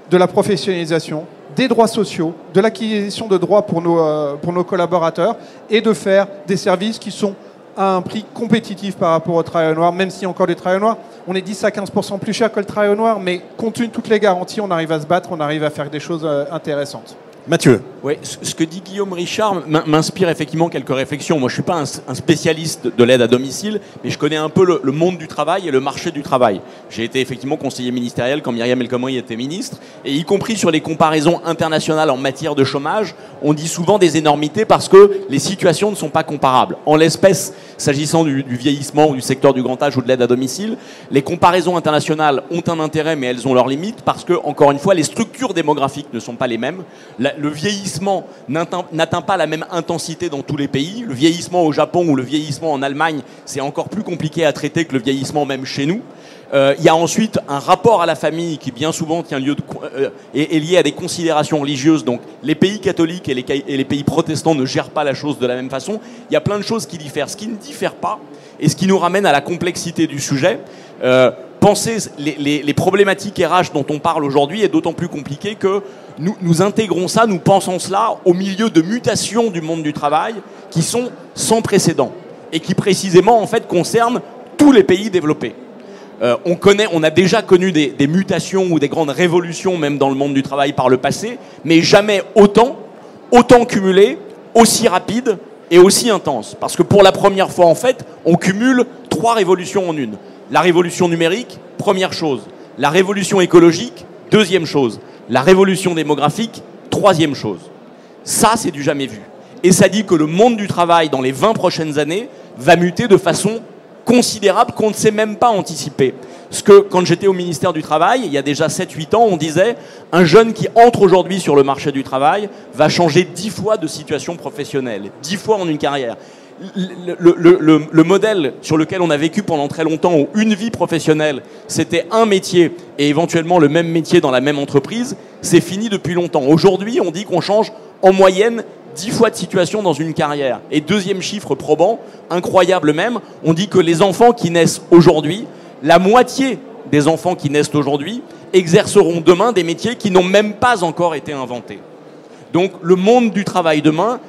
de la professionnalisation, des droits sociaux, de l'acquisition de droits pour nos collaborateurs et de faire des services qui sont à un prix compétitif par rapport au travail au noir, même s'il y a encore des travails au noir. On est 10 à 15% plus cher que le travail au noir, mais compte tenu de toutes les garanties, on arrive à se battre, on arrive à faire des choses intéressantes. Mathieu. Oui, ce que dit Guillaume Richard m'inspire effectivement quelques réflexions. Moi, je ne suis pas un spécialiste de l'aide à domicile, mais je connais un peu le monde du travail et le marché du travail. J'ai été effectivement conseiller ministériel quand Myriam El Khomri était ministre, et y compris sur les comparaisons internationales en matière de chômage, on dit souvent des énormités parce que les situations ne sont pas comparables. En l'espèce, s'agissant du vieillissement ou du secteur du grand âge ou de l'aide à domicile, les comparaisons internationales ont un intérêt, mais elles ont leurs limites parce que, encore une fois, les structures démographiques ne sont pas les mêmes. Le vieillissement n'atteint pas la même intensité dans tous les pays. Le vieillissement au Japon ou le vieillissement en Allemagne, c'est encore plus compliqué à traiter que le vieillissement même chez nous. Il y a ensuite un rapport à la famille qui bien souvent est lié à des considérations religieuses. Donc les pays catholiques et les pays protestants ne gèrent pas la chose de la même façon. Il y a plein de choses qui diffèrent. Ce qui ne diffère pas, et ce qui nous ramène à la complexité du sujet, penser les problématiques RH dont on parle aujourd'hui est d'autant plus compliqué que nous intégrons ça, nous pensons cela au milieu de mutations du monde du travail qui sont sans précédent et qui précisément en fait concernent tous les pays développés. On a déjà connu des mutations ou des grandes révolutions même dans le monde du travail par le passé, mais jamais autant cumulé, aussi rapide et aussi intense. Parce que pour la première fois en fait, on cumule 3 révolutions en une. La révolution numérique, première chose. La révolution écologique, deuxième chose. La révolution démographique, troisième chose. Ça, c'est du jamais vu. Et ça dit que le monde du travail, dans les 20 prochaines années, va muter de façon considérable qu'on ne sait même pas anticiper. Parce que quand j'étais au ministère du Travail, il y a déjà 7-8 ans, on disait un jeune qui entre aujourd'hui sur le marché du travail va changer 10 fois de situation professionnelle, 10 fois en une carrière. Le modèle sur lequel on a vécu pendant très longtemps, où une vie professionnelle, c'était un métier et éventuellement le même métier dans la même entreprise, c'est fini depuis longtemps. Aujourd'hui, on dit qu'on change en moyenne 10 fois de situation dans une carrière. Et deuxième chiffre probant, incroyable même, on dit que les enfants qui naissent aujourd'hui, la moitié des enfants qui naissent aujourd'hui exerceront demain des métiers qui n'ont même pas encore été inventés. Donc le monde du travail demain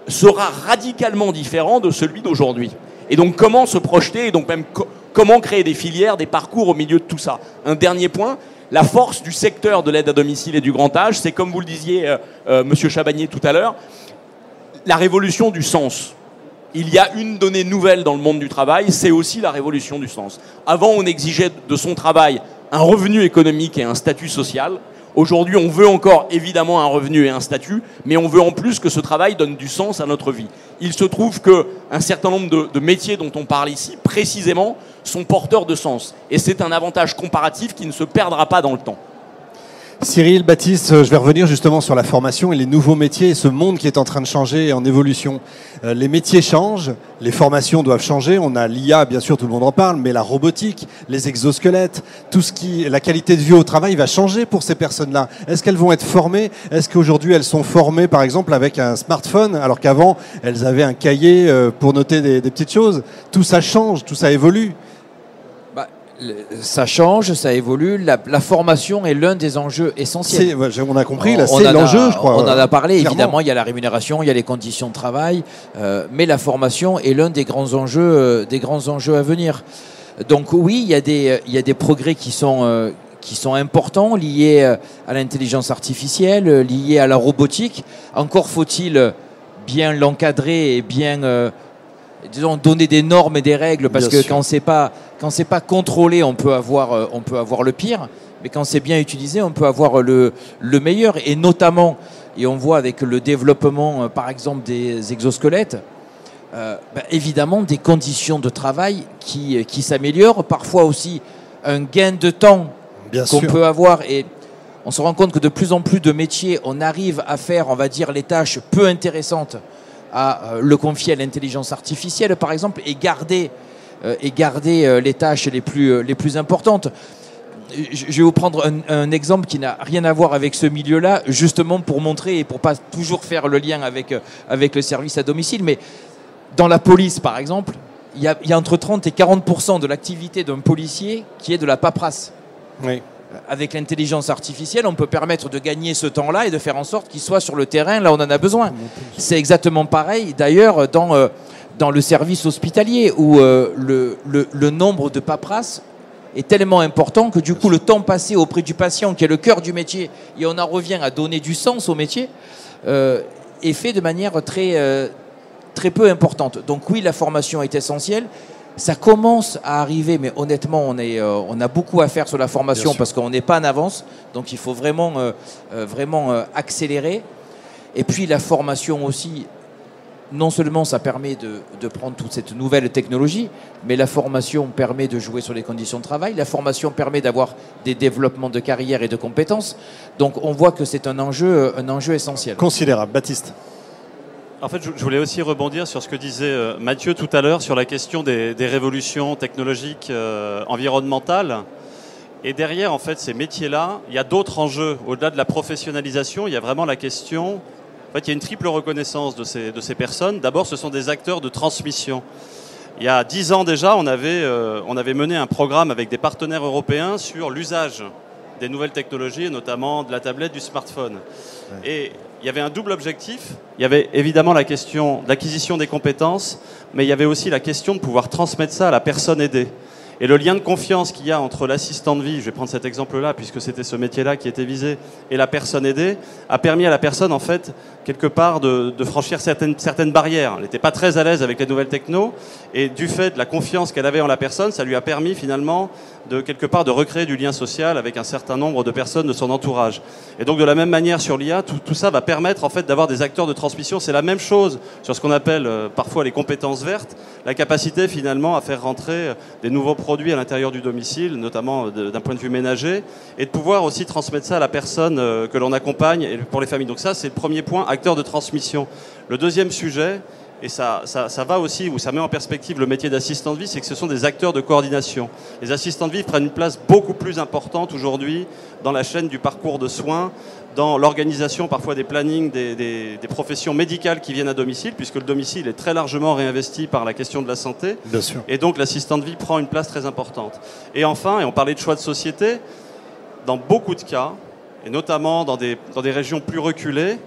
sera radicalement différent de celui d'aujourd'hui. Et donc comment se projeter et donc même comment créer des filières, des parcours au milieu de tout ça. Un dernier point, la force du secteur de l'aide à domicile et du grand âge, c'est comme vous le disiez, Monsieur Chabagnier tout à l'heure, la révolution du sens. Il y a une donnée nouvelle dans le monde du travail, c'est aussi la révolution du sens. Avant, on exigeait de son travail un revenu économique et un statut social. Aujourd'hui, on veut encore évidemment un revenu et un statut, mais on veut en plus que ce travail donne du sens à notre vie. Il se trouve qu'un certain nombre de métiers dont on parle ici, précisément, sont porteurs de sens. Et c'est un avantage comparatif qui ne se perdra pas dans le temps. Cyril, Baptiste, je vais revenir justement sur la formation et les nouveaux métiers et ce monde qui est en train de changer et en évolution. Les métiers changent, les formations doivent changer. On a l'IA, bien sûr, tout le monde en parle, mais la robotique, les exosquelettes, la qualité de vie au travail va changer pour ces personnes-là. Est-ce qu'elles vont être formées? Est-ce qu'aujourd'hui elles sont formées, par exemple, avec un smartphone, alors qu'avant elles avaient un cahier pour noter des petites choses? Tout ça change, tout ça évolue. Ça change, ça évolue. La formation est l'un des enjeux essentiels. On a compris, là, c'est l'enjeu, je crois. On en a parlé, clairement. Évidemment, il y a la rémunération, il y a les conditions de travail, mais la formation est l'un des grands enjeux à venir. Donc oui, il y a des progrès qui sont importants, liés à l'intelligence artificielle, liés à la robotique. Encore faut-il bien l'encadrer et bien... donner des normes et des règles, parce que quand c'est pas contrôlé, on peut avoir le pire, mais quand c'est bien utilisé, on peut avoir le meilleur. Et notamment, et on voit avec le développement, par exemple, des exosquelettes, évidemment des conditions de travail qui s'améliorent, parfois aussi un gain de temps qu'on peut avoir. Et on se rend compte que de plus en plus de métiers, on arrive à faire, on va dire, les tâches peu intéressantes à le confier à l'intelligence artificielle, par exemple, et garder les tâches les plus importantes. Je vais vous prendre un exemple qui n'a rien à voir avec ce milieu-là, justement pour montrer et pour pas toujours faire le lien avec le service à domicile. Mais dans la police, par exemple, il y a entre 30 et 40% de l'activité d'un policier qui est de la paperasse. Oui. Avec l'intelligence artificielle, on peut permettre de gagner ce temps-là et de faire en sorte qu'il soit sur le terrain là où on en a besoin. C'est exactement pareil, d'ailleurs, dans le service hospitalier, où le nombre de paperasses est tellement important que du coup, le temps passé auprès du patient, qui est le cœur du métier, et on en revient à donner du sens au métier, est fait de manière très peu importante. Donc oui, la formation est essentielle. Ça commence à arriver, mais honnêtement, on a beaucoup à faire sur la formation parce qu'on n'est pas en avance. Donc il faut vraiment accélérer. Et puis la formation aussi, non seulement ça permet de prendre toute cette nouvelle technologie, mais la formation permet de jouer sur les conditions de travail. La formation permet d'avoir des développements de carrière et de compétences. Donc on voit que c'est un enjeu essentiel. Considérable. Baptiste. En fait, je voulais aussi rebondir sur ce que disait Mathieu tout à l'heure sur la question des révolutions technologiques environnementales. Et derrière, en fait, ces métiers-là, il y a d'autres enjeux. Au-delà de la professionnalisation, il y a vraiment la question... En fait, il y a une triple reconnaissance de ces personnes. D'abord, ce sont des acteurs de transmission. Il y a 10 ans déjà, on avait mené un programme avec des partenaires européens sur l'usage des nouvelles technologies, et notamment de la tablette, du smartphone. Ouais. Et il y avait un double objectif. Il y avait évidemment la question de l'acquisition des compétences, mais il y avait aussi la question de pouvoir transmettre ça à la personne aidée. Et le lien de confiance qu'il y a entre l'assistant de vie, je vais prendre cet exemple-là, puisque c'était ce métier-là qui était visé, et la personne aidée, a permis à la personne, en fait, quelque part, de franchir certaines barrières. Elle n'était pas très à l'aise avec les nouvelles technos, et du fait de la confiance qu'elle avait en la personne, ça lui a permis, finalement, quelque part, de recréer du lien social avec un certain nombre de personnes de son entourage. Et donc, de la même manière, sur l'IA, tout ça va permettre, en fait, d'avoir des acteurs de transmission. C'est la même chose sur ce qu'on appelle parfois les compétences vertes, la capacité, finalement, à faire rentrer des nouveaux produits à l'intérieur du domicile, notamment d'un point de vue ménager, et de pouvoir aussi transmettre ça à la personne que l'on accompagne et pour les familles. Donc ça, c'est le premier point, acteur de transmission. Le deuxième sujet, et ça va aussi, où ça met en perspective le métier d'assistant de vie, c'est que ce sont des acteurs de coordination. Les assistants de vie prennent une place beaucoup plus importante aujourd'hui dans la chaîne du parcours de soins, dans l'organisation parfois des plannings des professions médicales qui viennent à domicile, puisque le domicile est très largement réinvesti par la question de la santé. Bien sûr. Et donc l'assistant de vie prend une place très importante. Et enfin, et on parlait de choix de société, dans beaucoup de cas, et notamment dans des régions plus reculées,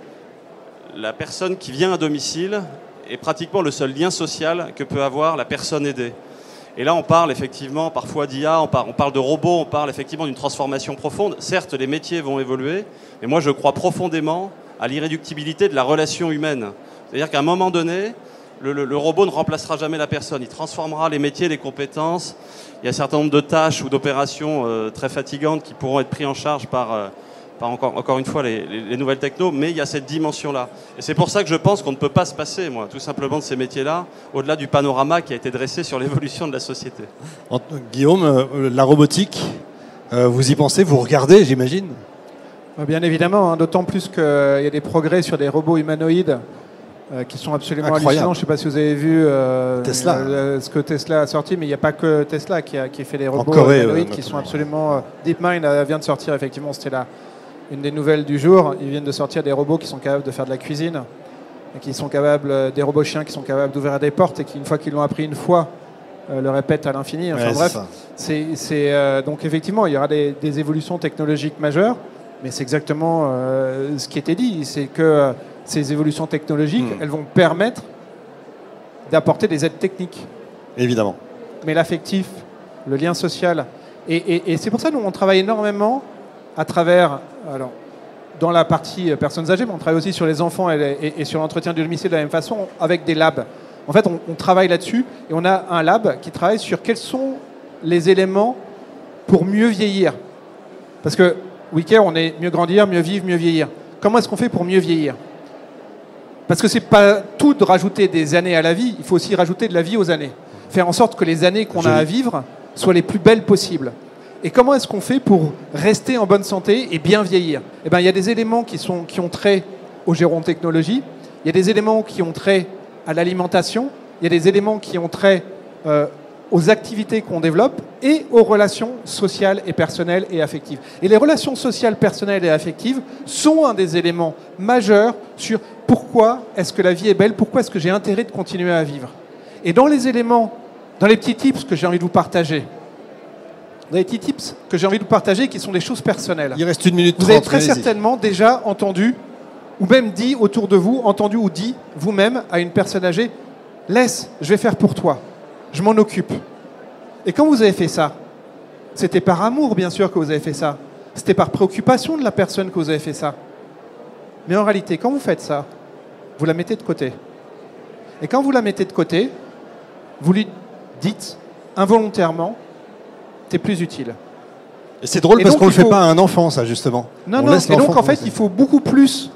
la personne qui vient à domicile est pratiquement le seul lien social que peut avoir la personne aidée. Et là, on parle effectivement parfois d'IA, on parle de robots, on parle effectivement d'une transformation profonde. Certes, les métiers vont évoluer, mais moi, je crois profondément à l'irréductibilité de la relation humaine. C'est-à-dire qu'à un moment donné, le robot ne remplacera jamais la personne. Il transformera les métiers, les compétences. Il y a un certain nombre de tâches ou d'opérations très fatigantes qui pourront être prises en charge par encore une fois les nouvelles technos, mais il y a cette dimension-là. Et c'est pour ça que je pense qu'on ne peut pas se passer, moi, tout simplement de ces métiers-là, au-delà du panorama qui a été dressé sur l'évolution de la société. Guillaume, la robotique, vous y pensez, vous regardez, j'imagine ? Bien évidemment, hein, d'autant plus qu'il y a des progrès sur des robots humanoïdes qui sont absolument hallucinants. Je ne sais pas si vous avez vu ce que Tesla a sorti, mais il n'y a pas que Tesla qui fait des robots humanoïdes qui sont absolument... DeepMind vient de sortir, effectivement, c'était là. Une des nouvelles du jour, ils viennent de sortir des robots qui sont capables de faire de la cuisine, et qui sont capables, des robots chiens qui sont capables d'ouvrir des portes et qui, une fois qu'ils l'ont appris une fois, le répètent à l'infini. Enfin bref, donc effectivement, il y aura des évolutions technologiques majeures, mais c'est exactement ce qui était dit, c'est que ces évolutions technologiques, elles vont permettre d'apporter des aides techniques. Évidemment. Mais l'affectif, le lien social, et c'est pour ça que nous, on travaille énormément à travers, alors, dans la partie personnes âgées, mais on travaille aussi sur les enfants et sur l'entretien du domicile de la même façon, avec des labs. En fait, on travaille là-dessus, et on a un lab qui travaille sur quels sont les éléments pour mieux vieillir. Parce que, WeCare, on est mieux grandir, mieux vivre, mieux vieillir. Comment est-ce qu'on fait pour mieux vieillir ? Parce que c'est pas tout de rajouter des années à la vie, il faut aussi rajouter de la vie aux années. Faire en sorte que les années qu'on a à vivre soient les plus belles possibles. Et comment est-ce qu'on fait pour rester en bonne santé et bien vieillir? Eh bien, il y a des éléments qui ont trait aux gérontechnologies, il y a des éléments qui ont trait à l'alimentation, il y a des éléments qui ont trait aux activités qu'on développe et aux relations sociales et personnelles et affectives. Et les relations sociales, personnelles et affectives sont un des éléments majeurs sur pourquoi est-ce que la vie est belle, pourquoi est-ce que j'ai intérêt de continuer à vivre. Et dans les éléments, dans les petits tips que j'ai envie de vous partager, qui sont des choses personnelles. Il reste 1 minute 30. Vous avez très certainement déjà entendu, ou même dit autour de vous, entendu ou dit vous-même à une personne âgée, laisse, je vais faire pour toi, je m'en occupe. Et quand vous avez fait ça, c'était par amour bien sûr que vous avez fait ça, c'était par préoccupation de la personne que vous avez fait ça. Mais en réalité, quand vous faites ça, vous la mettez de côté. Et quand vous la mettez de côté, vous lui dites involontairement, t'es plus utile. Et c'est drôle parce qu'on ne le fait pas à un enfant, ça, justement. Non, non, et donc en fait, il faut beaucoup plus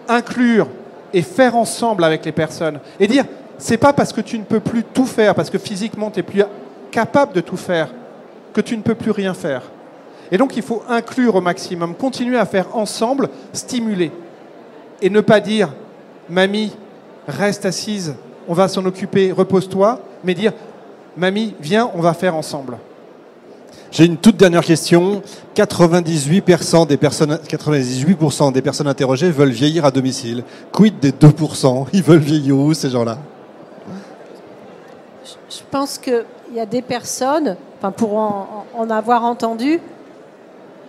inclure et faire ensemble avec les personnes. Et dire, c'est pas parce que tu ne peux plus tout faire, parce que physiquement, tu n'es plus capable de tout faire, que tu ne peux plus rien faire. Et donc, il faut inclure au maximum, continuer à faire ensemble, stimuler. Et ne pas dire, mamie, reste assise, on va s'en occuper, repose-toi, mais dire, mamie, viens, on va faire ensemble. J'ai une toute dernière question. 98% des personnes interrogées veulent vieillir à domicile. Quid des 2%? Ils veulent vieillir où, ces gens-là? Je pense qu'il y a des personnes, pour en avoir entendu,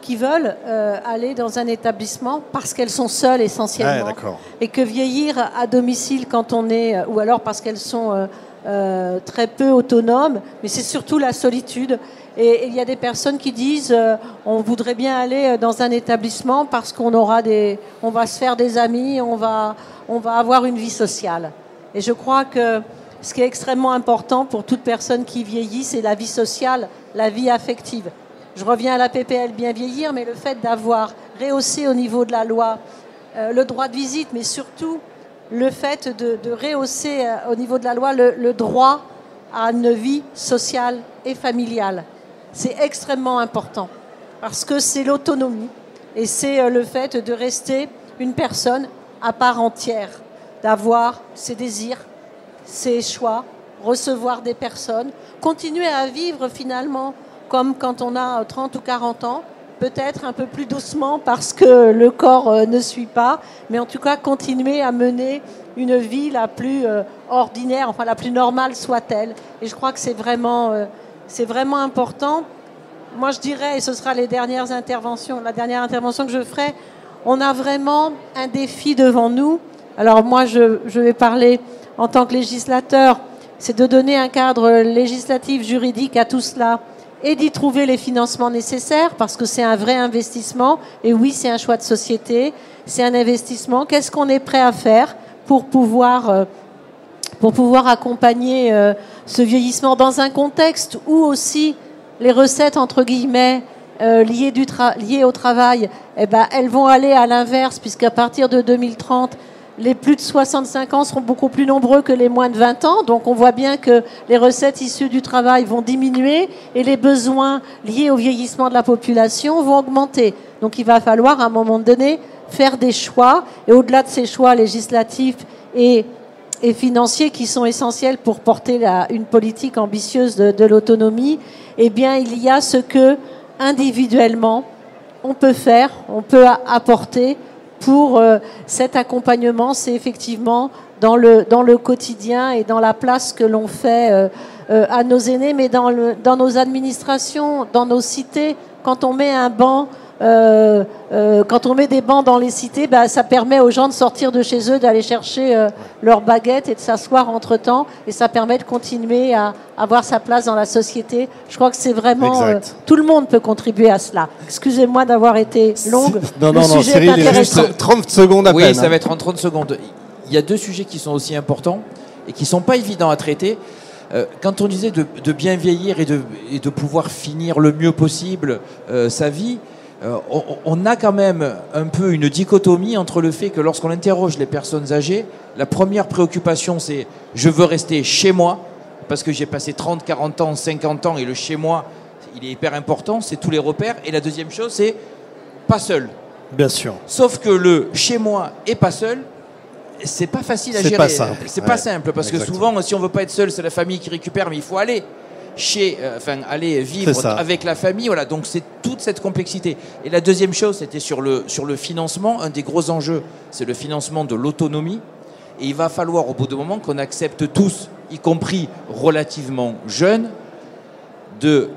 qui veulent aller dans un établissement parce qu'elles sont seules essentiellement. Et que vieillir à domicile quand on est... ou alors parce qu'elles sont très peu autonomes, mais c'est surtout la solitude. Et il y a des personnes qui disent on voudrait bien aller dans un établissement parce qu'on va se faire des amis, on va avoir une vie sociale. Et je crois que ce qui est extrêmement important pour toute personne qui vieillit, c'est la vie sociale, la vie affective. Je reviens à la PPL bien vieillir, mais le fait d'avoir rehaussé au niveau de la loi le droit de visite, mais surtout le fait de rehausser au niveau de la loi le droit à une vie sociale et familiale. C'est extrêmement important parce que c'est l'autonomie et c'est le fait de rester une personne à part entière, d'avoir ses désirs, ses choix, recevoir des personnes, continuer à vivre finalement comme quand on a 30 ou 40 ans, peut-être un peu plus doucement parce que le corps ne suit pas, mais en tout cas continuer à mener une vie la plus ordinaire, enfin la plus normale soit-elle. Et je crois que c'est vraiment important. Moi je dirais, et ce sera la dernière intervention que je ferai, on a vraiment un défi devant nous. Alors moi je vais parler en tant que législateur, c'est de donner un cadre législatif, juridique à tout cela et d'y trouver les financements nécessaires parce que c'est un vrai investissement. Et oui, c'est un choix de société, c'est un investissement. Qu'est-ce qu'on est prêt à faire pour pouvoir accompagner ce vieillissement dans un contexte où aussi les recettes, entre guillemets, liées au travail, elles vont aller à l'inverse puisqu'à partir de 2030, les plus de 65 ans seront beaucoup plus nombreux que les moins de 20 ans. Donc on voit bien que les recettes issues du travail vont diminuer et les besoins liés au vieillissement de la population vont augmenter. Donc il va falloir à un moment donné faire des choix. Et au-delà de ces choix législatifs et financiers qui sont essentiels pour porter une politique ambitieuse de l'autonomie, eh bien il y a ce que individuellement on peut faire, on peut apporter pour cet accompagnement. C'est effectivement dans le quotidien et dans la place que l'on fait à nos aînés, mais dans nos administrations, dans nos cités. Quand on met un banc, quand on met des bancs dans les cités, ça permet aux gens de sortir de chez eux, d'aller chercher leur baguette et de s'asseoir entre-temps, et ça permet de continuer à avoir sa place dans la société. Je crois que c'est vraiment... tout le monde peut contribuer à cela. Excusez-moi d'avoir été longue. Non, Cyril, il reste 30 secondes à peine. Oui, ça va être en 30 secondes. Il y a deux sujets qui sont aussi importants et qui ne sont pas évidents à traiter. Quand on disait de bien vieillir et de pouvoir finir le mieux possible sa vie, on a quand même un peu une dichotomie entre le fait que lorsqu'on interroge les personnes âgées, la première préoccupation c'est je veux rester chez moi parce que j'ai passé 30, 40 ans, 50 ans et le chez moi il est hyper important, c'est tous les repères. Et la deuxième chose c'est pas seul. Bien sûr. Sauf que le chez moi et pas seul, c'est pas facile à gérer. C'est pas simple. C'est pas simple parce que Exactement. souvent si on veut pas être seul c'est la famille qui récupère, mais il faut aller aller vivre avec la famille, voilà. Donc c'est toute cette complexité. Et la deuxième chose, c'était sur le financement. Un des gros enjeux, c'est le financement de l'autonomie. Et il va falloir au bout d'un moment qu'on accepte tous, y compris relativement jeunes, de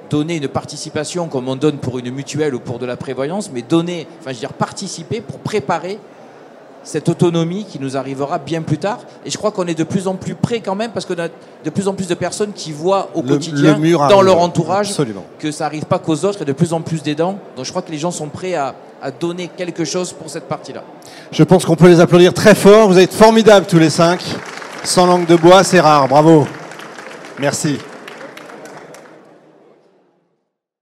donner une participation comme on donne pour une mutuelle ou pour de la prévoyance, mais participer pour préparer cette autonomie qui nous arrivera bien plus tard. Et je crois qu'on est de plus en plus près quand même, parce qu'on a de plus en plus de personnes qui voient au quotidien, dans leur entourage, que ça n'arrive pas qu'aux autres, et de plus en plus d'aidants. Donc je crois que les gens sont prêts à donner quelque chose pour cette partie-là. Je pense qu'on peut les applaudir très fort. Vous êtes formidables tous les 5. Sans langue de bois, c'est rare. Bravo. Merci.